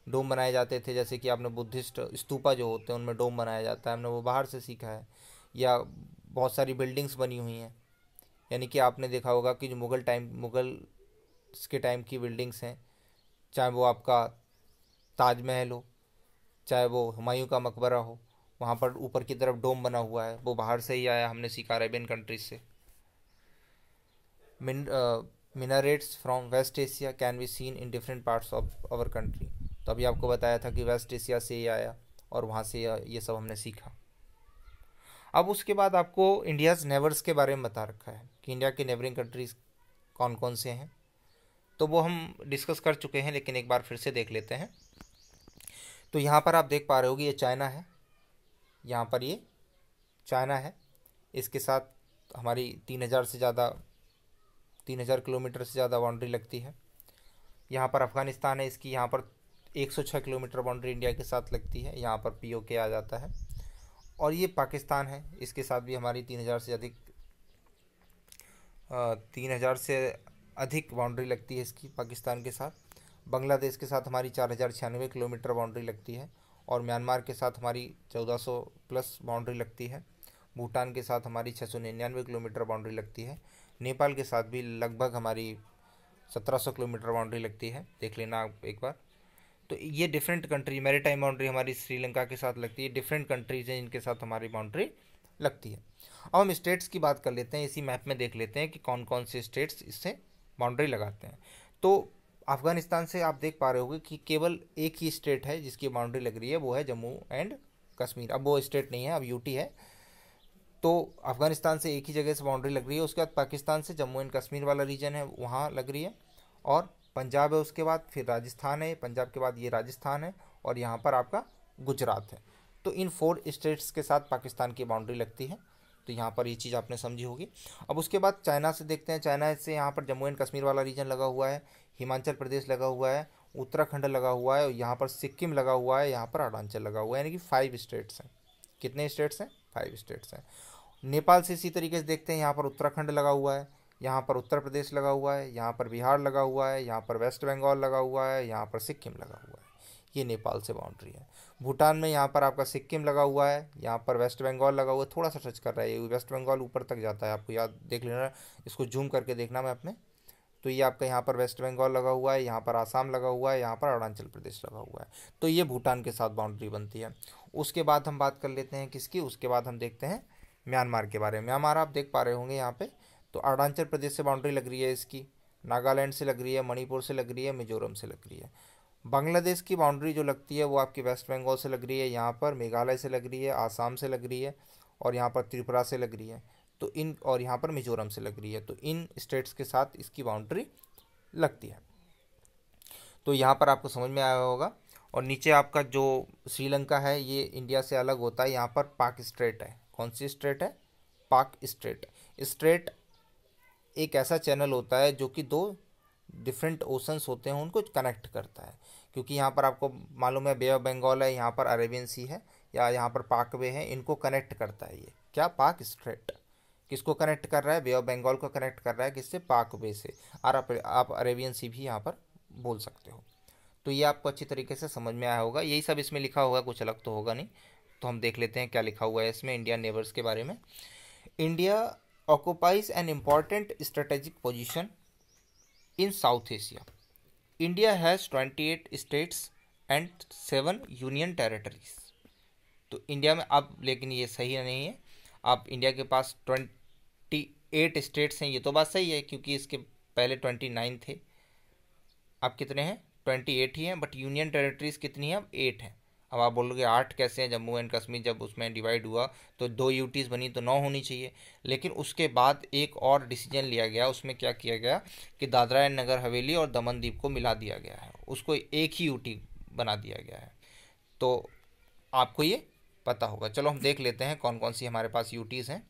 डोम बनाए जाते थे, जैसे कि आपने बुद्धिस्ट स्तूपा जो होते हैं उनमें डोम बनाया जाता है, हमने वो बाहर से सीखा है। या बहुत सारी बिल्डिंग्स बनी हुई हैं, यानी कि आपने देखा होगा कि जो मुगल के टाइम की बिल्डिंग्स हैं, चाहे वो आपका ताजमहल हो, चाहे वो हुमायूं का मकबरा हो, वहाँ पर ऊपर की तरफ डोम बना हुआ है, वो बाहर से ही आया, हमने सीखा अरेबियन कंट्रीज से। Minarets from West Asia can be seen in different parts of our country, तो अभी आपको बताया था कि वेस्ट एशिया से ही आया और वहाँ से ये सब हमने सीखा। अब उसके बाद आपको इंडियाज़ नेबर्स के बारे में बता रखा है कि इंडिया के नेबरिंग कंट्रीज़ कौन कौन से हैं, तो वो हम डिस्कस कर चुके हैं, लेकिन एक बार फिर से देख लेते हैं। तो यहाँ पर आप देख पा रहे हो कि ये चाइना है, यहाँ पर ये चाइना है, इसके साथ हमारी 3000 किलोमीटर से ज़्यादा बाउंड्री लगती है। यहाँ पर अफ़गानिस्तान है, इसकी यहाँ पर 106 किलोमीटर बाउंड्री इंडिया के साथ लगती है, यहाँ पर POK आ जाता है। और ये पाकिस्तान है, इसके साथ भी हमारी 3000 से अधिक 3,000 से अधिक बाउंड्री लगती है इसकी पाकिस्तान के साथ। बांग्लादेश के साथ हमारी 4,096 किलोमीटर बाउंड्री लगती है, और म्यांमार के साथ हमारी 1,400 प्लस बाउंड्री लगती है। भूटान के साथ हमारी 699 किलोमीटर बाउंड्री लगती है। नेपाल के साथ भी लगभग हमारी 1,700 किलोमीटर बाउंड्री लगती है, देख लेना आप एक बार। तो ये डिफरेंट कंट्री, मैरीटाइम बाउंड्री हमारी श्रीलंका के साथ लगती है। डिफरेंट कंट्रीज हैं इनके साथ हमारी बाउंड्री लगती है। अब हम स्टेट्स की बात कर लेते हैं, इसी मैप में देख लेते हैं कि कौन कौन से स्टेट्स इससे बाउंड्री लगाते हैं। तो अफगानिस्तान से आप देख पा रहे होगे कि केवल एक ही स्टेट है जिसकी बाउंड्री लग रही है, वो है जम्मू एंड कश्मीर। अब वो स्टेट नहीं है, अब यूटी है। तो अफगानिस्तान से एक ही जगह से बाउंड्री लग रही है। उसके बाद पाकिस्तान से जम्मू एंड कश्मीर वाला रीजन है, वहाँ लग रही है। और पंजाब है, उसके बाद फिर राजस्थान है, पंजाब के बाद ये राजस्थान है, और यहाँ पर आपका गुजरात है। तो इन 4 स्टेट्स के साथ पाकिस्तान की बाउंड्री लगती है। तो यहाँ पर ये चीज़ आपने समझी होगी। अब उसके बाद चाइना से देखते हैं। चाइना से यहाँ पर जम्मू एंड कश्मीर वाला रीजन लगा हुआ है, हिमाचल प्रदेश लगा हुआ है, उत्तराखंड लगा हुआ है, और यहाँ पर सिक्किम लगा हुआ है, यहाँ पर अरुणाचल लगा हुआ है, यानी कि 5 स्टेट्स हैं। कितने स्टेट्स हैं? 5 स्टेट्स हैं। नेपाल से इसी तरीके से देखते हैं, यहाँ पर उत्तराखंड लगा हुआ है, यहाँ पर उत्तर प्रदेश लगा हुआ है, यहाँ पर बिहार लगा हुआ है, यहाँ पर वेस्ट बंगाल लगा हुआ है, यहाँ पर सिक्किम लगा हुआ है। ये नेपाल से बाउंड्री है। भूटान में यहाँ पर आपका सिक्किम लगा हुआ है, यहाँ पर वेस्ट बंगाल लगा हुआ है, थोड़ा सा टच कर रहा है, ये वेस्ट बंगाल ऊपर तक जाता है, आपको याद देख लेना, इसको जूम करके देखना मैप में। तो ये आपका यहाँ पर वेस्ट बंगाल लगा हुआ है, यहाँ पर आसाम लगा हुआ है, यहाँ पर अरुणाचल प्रदेश लगा हुआ है। तो ये भूटान के साथ बाउंड्री बनती है। उसके बाद हम बात कर लेते हैं किसकी, उसके बाद हम देखते हैं म्यांमार के बारे में। म्यांमार आप देख पा रहे होंगे यहाँ पे। तो अरुणाचल प्रदेश से बाउंड्री लग रही है इसकी, नागालैंड से लग रही है, मणिपुर से लग रही है, मिजोरम से लग रही है। बांग्लादेश की बाउंड्री जो लगती है वो आपकी वेस्ट बंगाल से लग रही है, यहाँ पर मेघालय से लग रही है, आसाम से लग रही है, और यहाँ पर त्रिपुरा से लग रही है। तो इन, और यहाँ पर मिजोरम से लग रही है। तो इन स्टेट्स के साथ इसकी बाउंड्री लगती है। तो यहाँ पर आपको समझ में आया होगा। और नीचे आपका जो श्रीलंका है, ये इंडिया से अलग होता है। यहाँ पर पाक स्ट्रेट है। कौन सी स्ट्रेट है? पाक स्ट्रेट। स्ट्रेट एक ऐसा चैनल होता है जो कि 2 डिफरेंट ओशंस होते हैं उनको कनेक्ट करता है। क्योंकि यहाँ पर आपको मालूम है बे ऑफ बंगाल है, यहाँ पर अरेबियन सी है, या यहाँ पर पाक वे है, इनको कनेक्ट करता है ये क्या? पाक स्ट्रेट। किसको कनेक्ट कर रहा है? बे ऑफ बंगाल को कनेक्ट कर रहा है। किससे? पाक वे से। और आप अरेबियन सी भी यहाँ पर बोल सकते हो। तो ये आपको अच्छी तरीके से समझ में आया होगा। यही सब इसमें लिखा होगा, कुछ अलग तो होगा नहीं। तो हम देख लेते हैं क्या लिखा हुआ है इसमें इंडियन नेबर्स के बारे में। India occupies an important strategic position in South Asia. India has 28 states and 7 union territories. तो इंडिया में अब, लेकिन ये सही नहीं है। आप इंडिया के पास 28 स्टेट्स हैं, ये तो बात सही है, क्योंकि इसके पहले 29 थे। अब कितने हैं? 28 ही हैं, बट यूनियन टेरिटरीज कितनी हैं? अब 8 हैं। अब आप बोलोगे 8 कैसे हैं? जम्मू एंड कश्मीर जब उसमें डिवाइड हुआ तो 2 यूटीज़ बनी, तो 9 होनी चाहिए। लेकिन उसके बाद एक और डिसीजन लिया गया। उसमें क्या किया गया कि दादरा एंड नगर हवेली और दमन दीव को मिला दिया गया है, उसको एक ही यूटी बना दिया गया है। तो आपको ये पता होगा। चलो हम देख लेते हैं कौन कौन सी हमारे पास यूटीज़ हैं।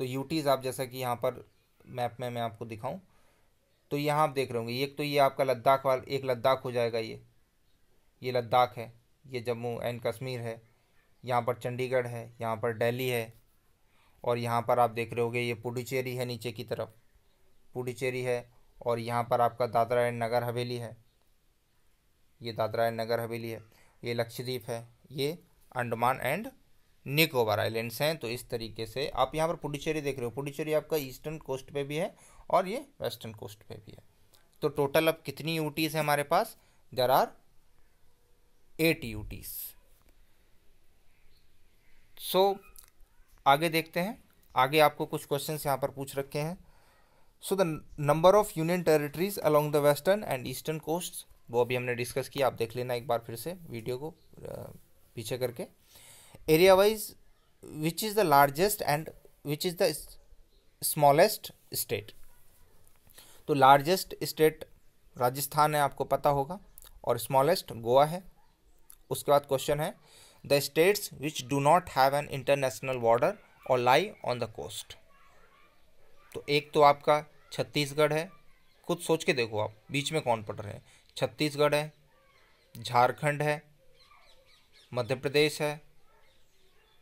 तो यूटीज़ आप जैसा कि यहाँ पर मैप में मैं आपको दिखाऊँ, तो यहाँ आप देख रहे होंगे, एक तो ये आपका लद्दाख वाला, एक लद्दाख हो जाएगा। ये लद्दाख है, ये जम्मू एंड कश्मीर है, यहाँ पर चंडीगढ़ है, यहाँ पर दिल्ली है, और यहाँ पर आप देख रहे होगे ये पुडुचेरी है, नीचे की तरफ पुडुचेरी है, और यहाँ पर आपका दादरा एंड नगर हवेली है, ये दादरा एंड नगर हवेली है, ये लक्षद्वीप है, ये अंडमान एंड निकोबार आइलैंड्स हैं। तो इस तरीके से आप यहाँ पर पुडुचेरी देख रहे हो, पुडुचेरी आपका ईस्टर्न कोस्ट पे भी है और ये वेस्टर्न कोस्ट पे भी है। तो टोटल अब कितनी यूटीज़ है हमारे पास? There are 8 UTs. सो आगे देखते हैं। आगे आपको कुछ क्वेश्चंस यहाँ पर पूछ रखे हैं। So the number of union territories along the western and eastern coast, वो अभी हमने डिस्कस किया, आप देख लेना एक बार फिर से वीडियो को पीछे करके। Area wise which is the largest and which is the smallest state? तो लार्जेस्ट स्टेट राजस्थान है, आपको पता होगा, और स्मॉलेस्ट गोवा है। उसके बाद क्वेश्चन है the states which do not have an international border और लाई ऑन द कोस्ट। तो एक तो आपका छत्तीसगढ़ है, खुद सोच के देखो आप बीच में कौन पड़ रहे हैं। छत्तीसगढ़ है, झारखंड है, मध्य प्रदेश है,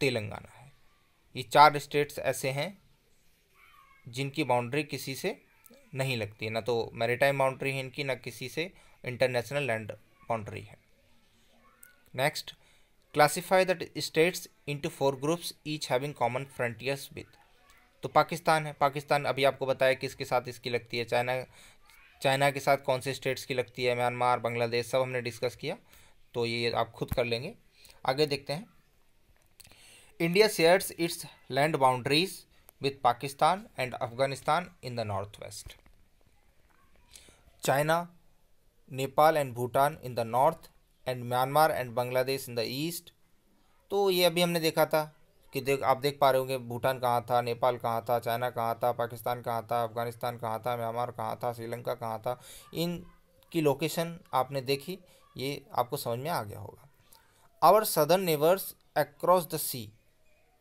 तेलंगाना है। ये 4 स्टेट्स ऐसे हैं जिनकी बाउंड्री किसी से नहीं लगती, ना तो मैरीटाइम बाउंड्री है इनकी, ना किसी से इंटरनेशनल लैंड बाउंड्री है। Next, classify the states into 4 groups each having common frontiers with. तो पाकिस्तान है, पाकिस्तान अभी आपको बताया किसके साथ इसकी लगती है, चाइना, चाइना के साथ कौन से स्टेट्स की लगती है, म्यांमार, बांग्लादेश, सब हमने डिस्कस किया, तो ये आप खुद कर लेंगे। आगे देखते हैं। India shares it's land boundaries with Pakistan and Afghanistan in the north west. China, Nepal and Bhutan in the north and Myanmar and Bangladesh in the east. तो ये अभी हमने देखा था कि आप देख पा रहे होंगे भूटान कहाँ था, नेपाल कहाँ था, चाइना कहाँ था, पाकिस्तान कहाँ था, अफगानिस्तान कहाँ था, म्यांमार कहाँ था, श्रीलंका कहाँ था। इन की लोकेशन आपने देखी, ये आपको समझ में आ गया होगा। Our southern neighbours across the sea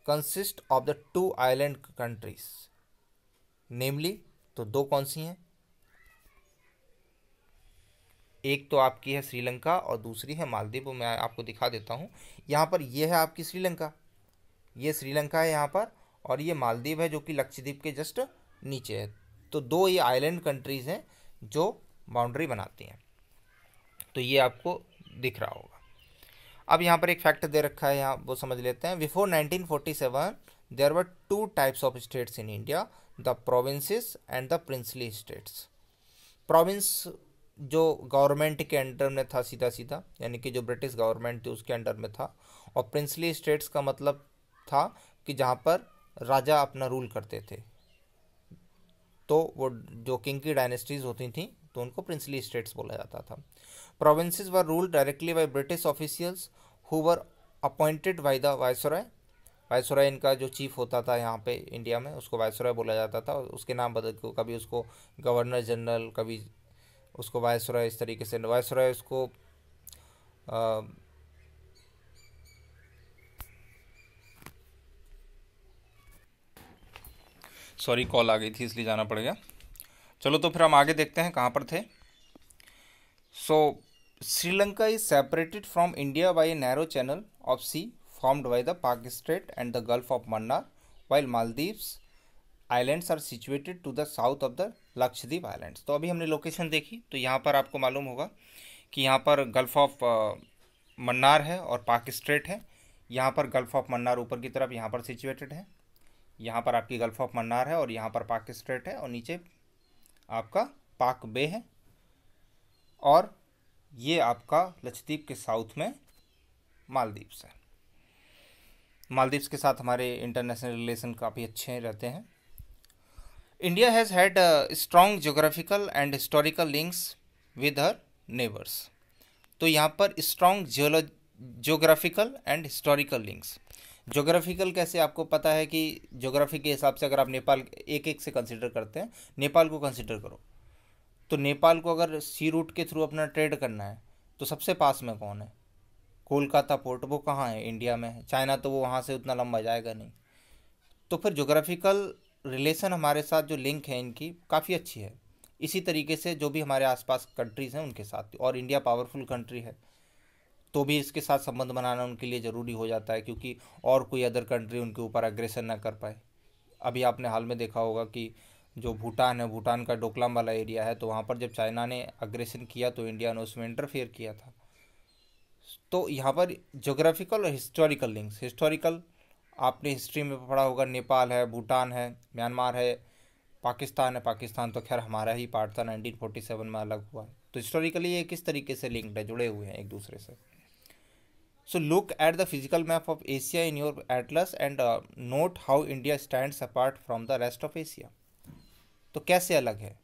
consist of the 2 island countries, namely, तो 2 कौन सी हैं, एक तो आपकी है श्रीलंका और दूसरी है मालदीव। मैं आपको दिखा देता हूँ। यहाँ पर ये है आपकी श्रीलंका, ये श्रीलंका है यहाँ पर, और ये मालदीव है जो कि लक्षद्वीप के जस्ट नीचे है। तो 2 ये आइलैंड कंट्रीज़ हैं जो बाउंड्री बनाती हैं, तो ये आपको दिख रहा होगा। अब यहाँ पर एक फैक्ट दे रखा है, यहाँ वो समझ लेते हैं। Before 1947 there were 2 types of states in India, the provinces and the princely states. Province जो गवर्नमेंट के अंडर में था सीधा सीधा, यानी कि जो ब्रिटिश गवर्नमेंट थी उसके अंडर में था, और प्रिंसली स्टेट्स का मतलब था कि जहाँ पर राजा अपना रूल करते थे, तो वो जो किंग की डायनेस्टीज होती थी तो उनको प्रिंसली स्टेट्स बोला जाता था। Provinces were ruled directly by British officials who were appointed by the viceroy. Viceroy इनका जो चीफ होता था यहाँ पे इंडिया में, उसको वायसरॉय बोला जाता था। उसके नाम बदल के कभी उसको गवर्नर जनरल, कभी उसको वायसरॉय, इस तरीके से वायसरॉय उसको सॉरी कॉल आ गई थी इसलिए जाना पड़ गया। चलो तो फिर हम आगे देखते हैं कहाँ पर थे। सो Sri Lanka is separated from India by a narrow channel of C formed by the Pak Strait and the Gulf of Mannar, while Maldives islands are situated to the south of the Lakshadweep islands. तो अभी हमने लोकेशन देखी, तो यहाँ पर आपको मालूम होगा कि यहाँ पर गल्फ ऑफ मन्नार है और पाक स्ट्रेट है। यहाँ पर गल्फ ऑफ मन्नार ऊपर की तरफ यहाँ पर सिचुएटेड है, यहाँ पर आपकी गल्फ ऑफ मन्नार है और यहाँ पर पाक स्ट्रेट है, और नीचे आपका पाक बे है, और ये आपका लक्षद्वीप के साउथ में मालदीव्स है। मालदीव्स के साथ हमारे इंटरनेशनल रिलेशन काफ़ी अच्छे रहते हैं। India has had strong geographical and historical links with her neighbours. तो यहाँ पर strong geographical and historical links. Geographical कैसे, आपको पता है कि जोग्राफी के हिसाब से अगर आप नेपाल एक एक से कंसिडर करते हैं, नेपाल को कंसिडर करो, तो नेपाल को अगर सी रूट के थ्रू अपना ट्रेड करना है तो सबसे पास में कौन है, कोलकाता पोर्ट, वो कहाँ है, इंडिया में है। चाइना तो वो वहाँ से उतना लंबा जाएगा नहीं। तो फिर जोग्राफिकल रिलेशन हमारे साथ जो लिंक है इनकी काफ़ी अच्छी है। इसी तरीके से जो भी हमारे आसपास कंट्रीज़ हैं उनके साथ, और इंडिया पावरफुल कंट्री है तो भी इसके साथ संबंध बनाना उनके लिए ज़रूरी हो जाता है, क्योंकि और कोई अदर कंट्री उनके ऊपर अग्रेशन ना कर पाए। अभी आपने हाल में देखा होगा कि जो भूटान है, भूटान का डोकलाम वाला एरिया है, तो वहाँ पर जब चाइना ने अग्रेशन किया तो इंडिया ने उसमें इंटरफेयर किया था। तो यहाँ पर जोग्राफिकल और हिस्टोरिकल लिंक्स, हिस्टोरिकल आपने हिस्ट्री में पढ़ा होगा, नेपाल है, भूटान है, म्यांमार है, पाकिस्तान है। पाकिस्तान तो खैर हमारा ही पार्ट था, 1947 में अलग हुआ है। तो हिस्टोरिकली ये किस तरीके से लिंक्ड है, जुड़े हुए हैं एक दूसरे से। So look at the physical map of Asia in your Atlas and note how India stands apart from the rest of Asia. तो कैसे अलग है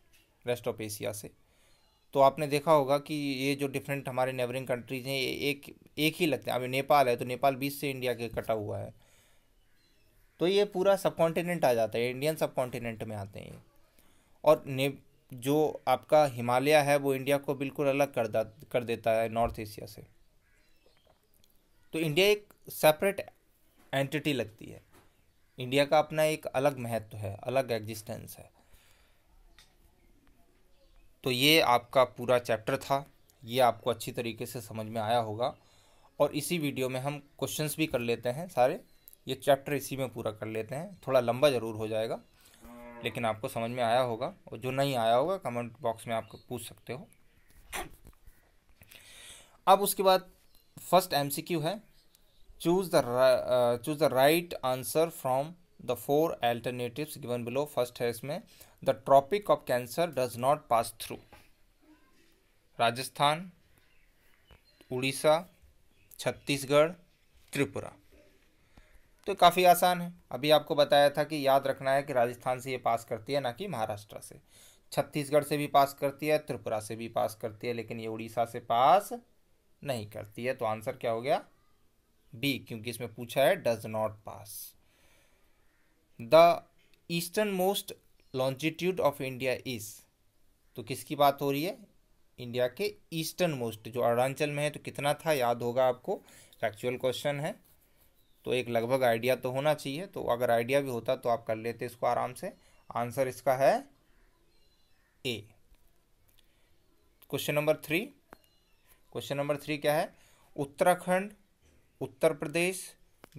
रेस्ट ऑफ एशिया से, तो आपने देखा होगा कि ये जो डिफरेंट हमारे नेबरिंग कंट्रीज हैं, ये एक ही लगते हैं। अभी नेपाल है तो नेपाल बीच से इंडिया के कटा हुआ है, तो ये पूरा सब कॉन्टिनेंट आ जाता है, इंडियन सब कॉन्टिनेंट में आते हैं ये। और जो आपका हिमालय है वो इंडिया को बिल्कुल अलग कर देता है नॉर्थ एशिया से। तो इंडिया एक सेपरेट एंटिटी लगती है, इंडिया का अपना एक अलग महत्व है, अलग एग्जिस्टेंस है। तो ये आपका पूरा चैप्टर था, ये आपको अच्छी तरीके से समझ में आया होगा। और इसी वीडियो में हम क्वेश्चंस भी कर लेते हैं सारे, ये चैप्टर इसी में पूरा कर लेते हैं, थोड़ा लंबा ज़रूर हो जाएगा। लेकिन आपको समझ में आया होगा, और जो नहीं आया होगा कमेंट बॉक्स में आप पूछ सकते हो। अब उसके बाद फर्स्ट एमसीक्यू है, choose the right answer from the 4 alternatives given below. First है इसमें, the tropic of cancer does not pass through Rajasthan, Orissa, Chhattisgarh, Tripura. तो काफ़ी आसान है, अभी आपको बताया था कि याद रखना है कि राजस्थान से ये पास करती है, ना कि महाराष्ट्र से। छत्तीसगढ़ से भी पास करती है, त्रिपुरा से भी पास करती है, लेकिन ये उड़ीसा से पास नहीं करती है। तो आंसर क्या हो गया? बी, क्योंकि इसमें पूछा है does not pass. The eastern most longitude of India is, तो किसकी बात हो रही है? इंडिया के ईस्टर्न मोस्ट, जो अरुणाचल में है। तो कितना था याद होगा आपको, फैक्चुअल क्वेश्चन है, तो एक लगभग आइडिया तो होना चाहिए। तो अगर आइडिया भी होता तो आप कर लेते इसको आराम से। आंसर इसका है A. Question number 3, question number 3 क्या है? Uttarakhand, Uttar Pradesh,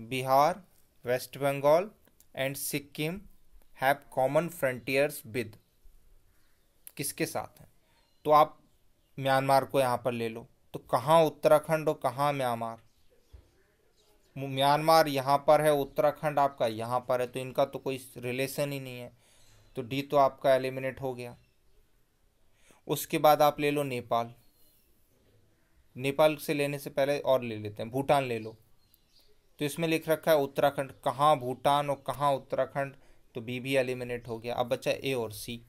Bihar, West Bengal and Sikkim have common frontiers with, किसके साथ है? तो आप म्यांमार को यहाँ पर ले लो, तो कहाँ उत्तराखंड और कहाँ म्यांमार? म्यांमार यहाँ पर है, उत्तराखंड आपका यहाँ पर है, तो इनका तो कोई रिलेशन ही नहीं है। तो डी तो आपका एलिमिनेट हो गया। उसके बाद आप ले लो नेपाल, नेपाल से लेने से पहले और ले लेते हैं, भूटान ले लो। तो इसमें लिख रखा है उत्तराखंड, कहाँ भूटान और कहाँ उत्तराखंड, तो बी भी एलिमिनेट हो गया। अब बचा ए और सी।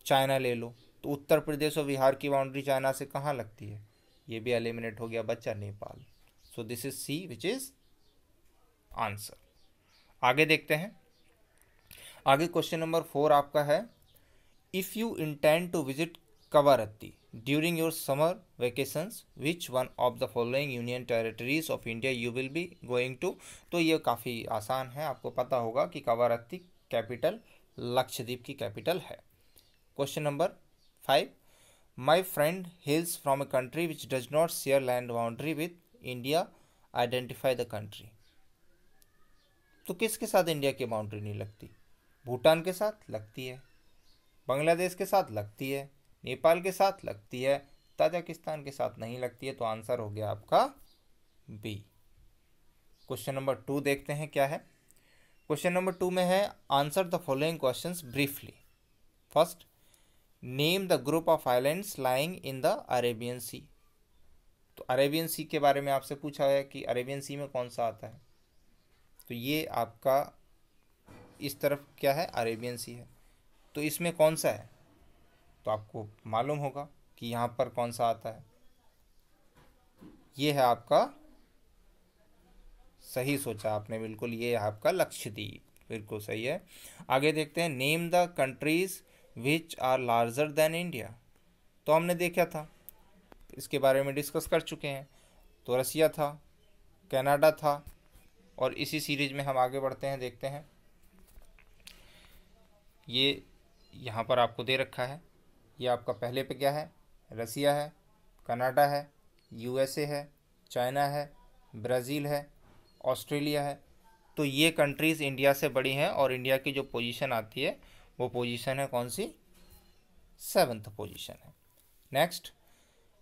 चाइना ले लो, तो उत्तर प्रदेश और बिहार की बाउंड्री चाइना से कहाँ लगती है? ये भी एलिमिनेट हो गया, बचा Nepal. So this is C which is answer. आगे देखते हैं। आगे क्वेश्चन नंबर 4 आपका है, if you intend to visit Kavaratti during your summer vacations which one of the following union territories of India you will be going to. तो ये काफ़ी आसान है, आपको पता होगा कि कवारत्ती कैपिटल लक्षद्वीप की कैपिटल है। Question number 5, my friend हेल्स from a country which does not share land boundary with India, identify the country. तो किसके साथ इंडिया की बाउंड्री नहीं लगती? भूटान के साथ लगती है, बांग्लादेश के साथ लगती है, नेपाल के साथ लगती है, ताजिकिस्तान के साथ नहीं लगती है। तो आंसर हो गया आपका बी। क्वेश्चन नंबर 2 देखते हैं क्या है। क्वेश्चन नंबर 2 में है, answer the following questions briefly. First, name the group of islands lying in the Arabian sea. तो अरेबियन सी के बारे में आपसे पूछा है कि अरेबियन सी में कौन सा आता है। तो ये आपका इस तरफ क्या है? अरेबियन सी है। तो इसमें कौन सा है? तो आपको मालूम होगा कि यहाँ पर कौन सा आता है। ये है आपका, सही सोचा आपने बिल्कुल, ये है आपका लक्षद्वीप, बिल्कुल सही है। आगे देखते हैं, name the countries which are larger than India. तो हमने देखा था, इसके बारे में डिस्कस कर चुके हैं। तो रसिया था, कनाडा था, और इसी सीरीज में हम आगे बढ़ते हैं, देखते हैं। ये यहाँ पर आपको दे रखा है, ये आपका पहले पे क्या है? रसिया है, कनाडा है, यूएसए है, चाइना है, ब्राज़ील है, ऑस्ट्रेलिया है। तो ये कंट्रीज़ इंडिया से बड़ी हैं, और इंडिया की जो पोजीशन आती है वो पोजीशन है कौन सी? 7th पोजीशन है। Next,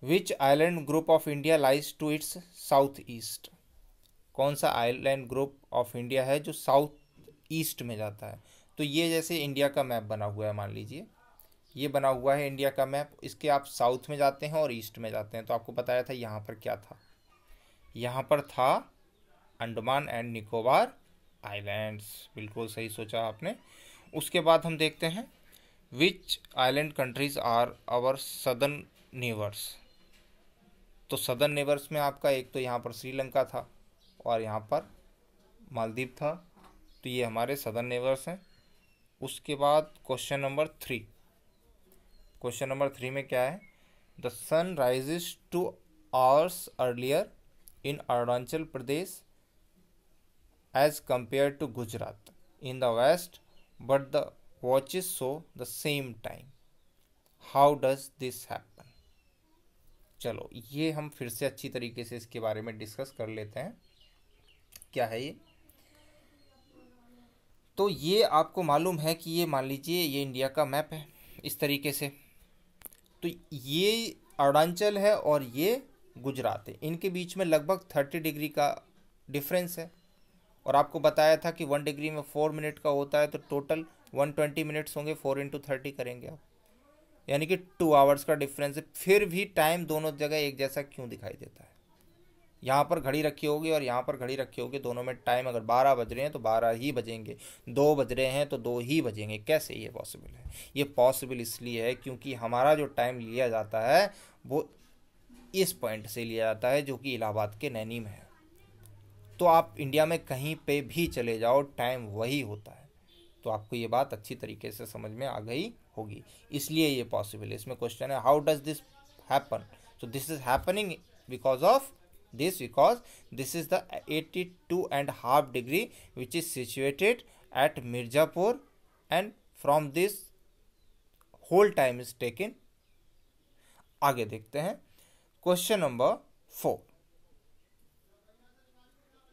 which island group of India lies to its south east. कौन सा आइलैंड ग्रुप ऑफ इंडिया है जो साउथ ईस्ट में जाता है? तो ये जैसे इंडिया का मैप बना हुआ है, मान लीजिए ये बना हुआ है इंडिया का मैप, इसके आप साउथ में जाते हैं और ईस्ट में जाते हैं। तो आपको बताया था यहाँ पर क्या था, यहाँ पर था अंडमान एंड निकोबार आइलैंड्स, बिल्कुल सही सोचा आपने। उसके बाद हम देखते हैं, which island countries are our southern neighbours. तो सदर्न नेबर्स में आपका एक तो यहाँ पर श्रीलंका था और यहाँ पर मालदीव था, तो ये हमारे सदर्न नेबर्स हैं। उसके बाद क्वेश्चन नंबर 3, क्वेश्चन नंबर 3 में क्या है? The sun rises 2 hours earlier in Arunachal Pradesh as compare to Gujarat in the west, but the watches show the same time, how does this happen. चलो ये हम फिर से अच्छी तरीके से इसके बारे में डिस्कस कर लेते हैं, क्या है ये। तो ये आपको मालूम है कि ये मान लीजिए ये इंडिया का मैप है इस तरीके से। तो ये अरुणाचल है और ये गुजरात है, इनके बीच में लगभग 30 डिग्री का डिफरेंस है। और आपको बताया था कि 1 डिग्री में 4 मिनट का होता है, तो टोटल 120 मिनट्स होंगे, 4 इंटू 30 करेंगे आप, यानी कि 2 आवर्स का डिफरेंस है। फिर भी टाइम दोनों जगह एक जैसा क्यों दिखाई देता है? यहाँ पर घड़ी रखी होगी और यहाँ पर घड़ी रखी होगी, दोनों में टाइम अगर 12 बज रहे हैं तो 12 ही बजेंगे, 2 बज रहे हैं तो 2 ही बजेंगे। कैसे ये पॉसिबल है? ये पॉसिबल इसलिए है क्योंकि हमारा जो टाइम लिया जाता है वो इस पॉइंट से लिया जाता है जो कि इलाहाबाद के नैनी में है। तो आप इंडिया में कहीं पे भी चले जाओ टाइम वही होता है। तो आपको ये बात अच्छी तरीके से समझ में आ गई होगी, इसलिए ये पॉसिबल है। इसमें क्वेश्चन है how does this happen? So this is happening because of this, because this is the 82.5 degree which is situated at Mirzapur, and from this whole time is taken। आगे देखते हैं question number 4।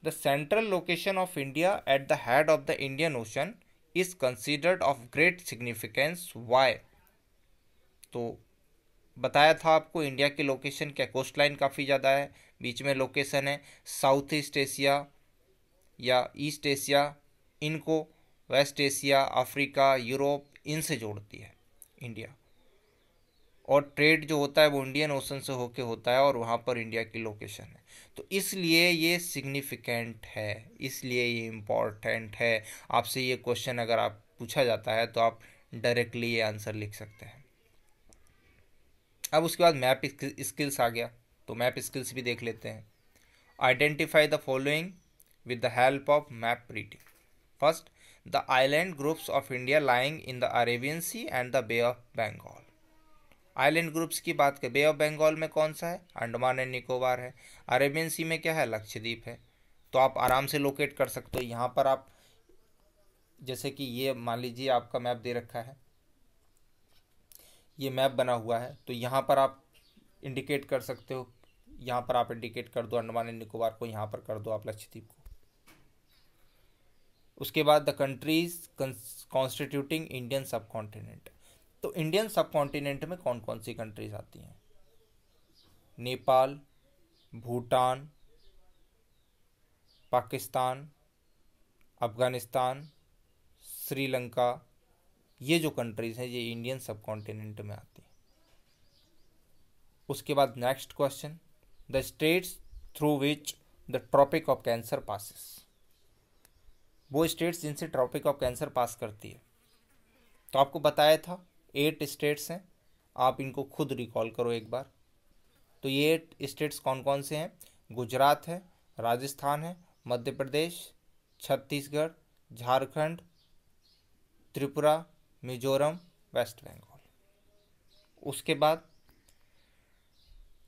The central location of India at the head of the Indian Ocean is considered of great significance। Why? तो बताया था आपको इंडिया की लोकेशन क्या, कोस्ट लाइन काफ़ी ज़्यादा है, बीच में लोकेशन है साउथ ईस्ट एशिया या ईस्ट एशिया, इनको वेस्ट एशिया, अफ्रीका, यूरोप, इनसे जोड़ती है इंडिया। और ट्रेड जो होता है वो इंडियन ओशन से होके होता है और वहाँ पर इंडिया की लोकेशन है। तो इसलिए ये सिग्निफिकेंट है, इसलिए ये इम्पॉर्टेंट है। आपसे ये क्वेश्चन अगर आप पूछा जाता है तो आप डायरेक्टली ये आंसर लिख सकते हैं। अब उसके बाद मैप स्किल्स आ गया, तो मैप स्किल्स भी देख लेते हैं। Identify the following with the help of map reading. First, the island groups of India lying in the Arabian sea and the bay of Bengal. Island groups की बात करें, बे ऑफ बंगाल में कौन सा है? अंडमान एंड निकोबार है। अरेबियन सी में क्या है? लक्षद्वीप है। तो आप आराम से लोकेट कर सकते हो। यहाँ पर आप जैसे कि ये मान लीजिए आपका मैप दे रखा है, ये मैप बना हुआ है, तो यहाँ पर आप इंडिकेट कर सकते हो, यहाँ पर आप इंडिकेट कर दो अंडमान एंड निकोबार को, यहाँ पर कर दो आप लक्षद्वीप को। उसके बाद द कंट्रीज कॉन्स्टिट्यूटिंग इंडियन सब कॉन्टिनेंट। तो इंडियन सब कॉन्टिनेंट में कौन कौन सी कंट्रीज आती हैं? नेपाल, भूटान, पाकिस्तान, अफगानिस्तान, श्रीलंका, ये जो कंट्रीज हैं ये इंडियन सब कॉन्टिनेंट में आती हैं। उसके बाद next question, the states through which the tropic of cancer passes. वो स्टेट्स जिनसे ट्रॉपिक ऑफ कैंसर पास करती है। तो आपको बताया था 8 स्टेट्स हैं, आप इनको खुद रिकॉल करो एक बार। तो ये 8 स्टेट्स कौन कौन से हैं? गुजरात है, राजस्थान है, मध्य प्रदेश, छत्तीसगढ़, झारखंड, त्रिपुरा, मिजोरम, वेस्ट बंगाल। उसके बाद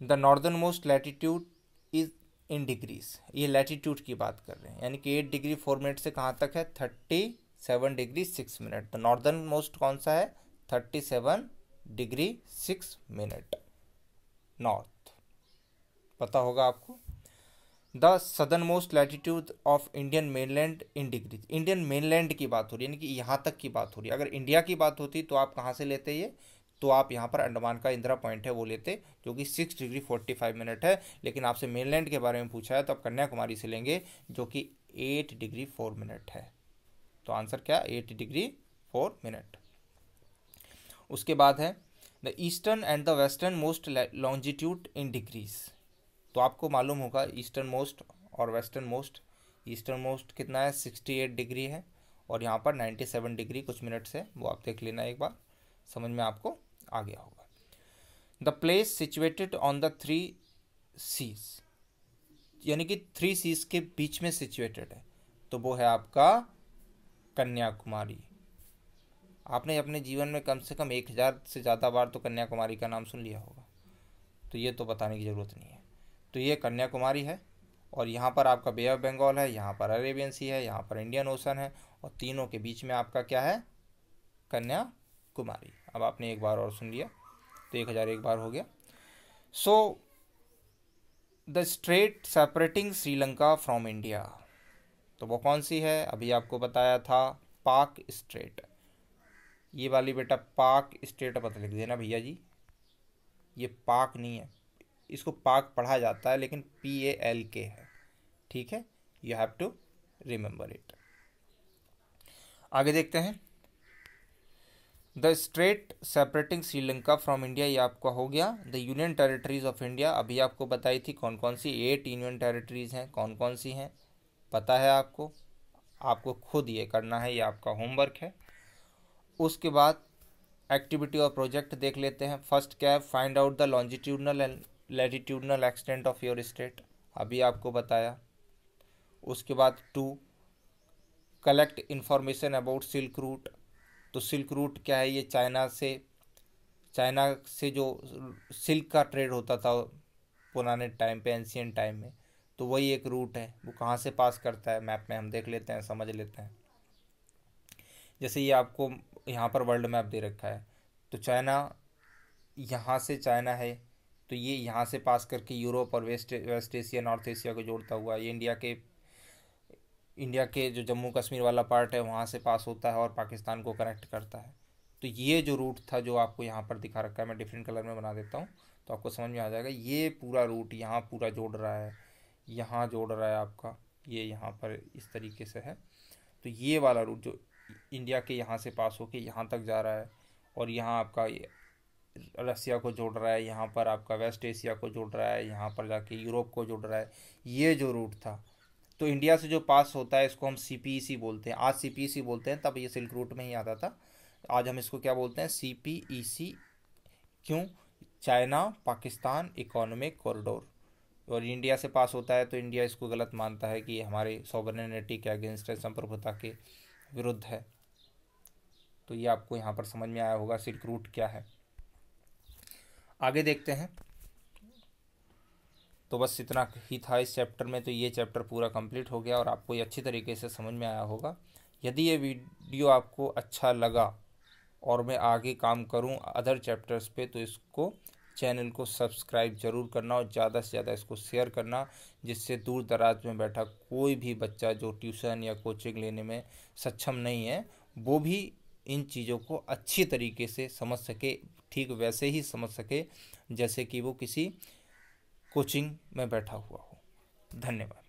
the northern most latitude is in degrees, ये लैटिट्यूड की बात कर रहे हैं, यानी कि 8 डिग्री 4 मिनट से कहाँ तक है? 37 डिग्री 6 मिनट। तो नॉर्दर्न मोस्ट कौन सा है? 37 डिग्री 6 मिनट नॉर्थ, पता होगा आपको। The southern most latitude of Indian mainland in degrees, Indian mainland की बात हो रही है, यानी कि यहाँ तक की बात हो रही है। अगर इंडिया की बात होती तो आप कहाँ से लेते ये? तो आप यहाँ पर अंडमान का इंदिरा पॉइंट है वो लेते, जो कि 6 डिग्री 45 मिनट है। लेकिन आपसे मेनलैंड के बारे में पूछा है तो आप कन्याकुमारी से लेंगे, जो कि 8 डिग्री 4 मिनट है। तो आंसर क्या? 8 डिग्री 4 मिनट। उसके बाद है the eastern and the western most longitude in degrees. तो आपको मालूम होगा ईस्टर्न मोस्ट और वेस्टर्न मोस्ट। ईस्टर्न मोस्ट कितना है? 68 डिग्री है, और यहाँ पर 97 डिग्री कुछ मिनट से, वो आप देख लेना एक बार, समझ में आपको आ गया होगा। The place situated on the 3 seas, यानी कि 3 सीज के बीच में सिचुएटेड है, तो वो है आपका कन्याकुमारी। आपने अपने जीवन में कम से कम 1000 से ज़्यादा बार तो कन्याकुमारी का नाम सुन लिया होगा, तो ये तो बताने की ज़रूरत नहीं है। तो ये कन्याकुमारी है, और यहाँ पर आपका बे ऑफ बंगाल है, यहाँ पर अरेबियन सी है, यहाँ पर इंडियन ओशन है, और तीनों के बीच में आपका क्या है? कन्याकुमारी। अब आपने एक बार और सुन लिया तो 1001 बार हो गया। So the strait separating Sri Lanka from India, तो वो कौन सी है? अभी आपको बताया था पाक स्ट्रेट। ये वाली बेटा पाक स्ट्रेट मत लिख देना भैया जी, ये पाक नहीं है, इसको पाक पढ़ा जाता है लेकिन PALK है, ठीक है, you have to remember it. आगे देखते हैं, the strait separating Sri Lanka from India, ये आपका हो गया। The union territories of India, अभी आपको बताई थी कौन कौन सी 8 यूनियन टेरिटरीज हैं, कौन कौन सी हैं पता है आपको, आपको खुद ये करना है, ये आपका होमवर्क है। उसके बाद एक्टिविटी और प्रोजेक्ट देख लेते हैं। फर्स्ट क्या है, find out the longitudinal and latitudinal extent of your state, अभी आपको बताया। उसके बाद 2, collect information about silk route, तो सिल्क रूट क्या है, ये चाइना से जो सिल्क का ट्रेड होता था पुराने टाइम पे, एंशियंट टाइम में, तो वही एक रूट है। वो कहाँ से पास करता है, मैप में हम देख लेते हैं, समझ लेते हैं। जैसे ये आपको यहाँ पर वर्ल्ड मैप दे रखा है, तो चाइना, यहाँ से चाइना है, तो ये यहाँ से पास करके यूरोप और वेस्ट एशिया, नॉर्थ एशिया को जोड़ता हुआ ये इंडिया के जो जम्मू कश्मीर वाला पार्ट है वहाँ से पास होता है और पाकिस्तान को कनेक्ट करता है। तो ये जो रूट था जो आपको यहाँ पर दिखा रखा है, मैं डिफरेंट कलर में बना देता हूँ तो आपको समझ में आ जाएगा। ये पूरा रूट यहाँ पूरा जोड़ रहा है, यहाँ जोड़ रहा है आपका, ये यहाँ पर इस तरीके से है। तो ये वाला रूट जो इंडिया के यहाँ से पास होके यहाँ तक जा रहा है और यहाँ आपका रसिया को जोड़ रहा है, यहाँ पर आपका वेस्ट एशिया को जोड़ रहा है, यहाँ पर जाके यूरोप को जोड़ रहा है, ये जो रूट था। तो इंडिया से जो पास होता है इसको हम CPEC बोलते हैं। आज CPEC बोलते हैं, तब ये सिल्क रूट में ही आता था। आज हम इसको क्या बोलते हैं, CPEC। क्यों, चाइना पाकिस्तान इकोनॉमिक कॉरिडोर। और इंडिया से पास होता है तो इंडिया इसको गलत मानता है कि हमारे सॉवरेनिटी के अगेंस्ट है, संप्रभुता के विरुद्ध है। तो ये आपको यहाँ पर समझ में आया होगा सिल्क रूट क्या है। आगे देखते हैं, तो बस इतना ही था इस चैप्टर में। तो ये चैप्टर पूरा कंप्लीट हो गया और आपको ये अच्छी तरीके से समझ में आया होगा। यदि ये वीडियो आपको अच्छा लगा और मैं आगे काम करूं अदर चैप्टर्स पे, तो इसको चैनल को सब्सक्राइब जरूर करना और ज़्यादा से ज़्यादा इसको शेयर करना, जिससे दूर दराज में बैठा कोई भी बच्चा जो ट्यूशन या कोचिंग लेने में सक्षम नहीं है वो भी इन चीज़ों को अच्छी तरीके से समझ सके, ठीक वैसे ही समझ सके जैसे कि वो किसी कोचिंग में बैठा हुआ हो। धन्यवाद।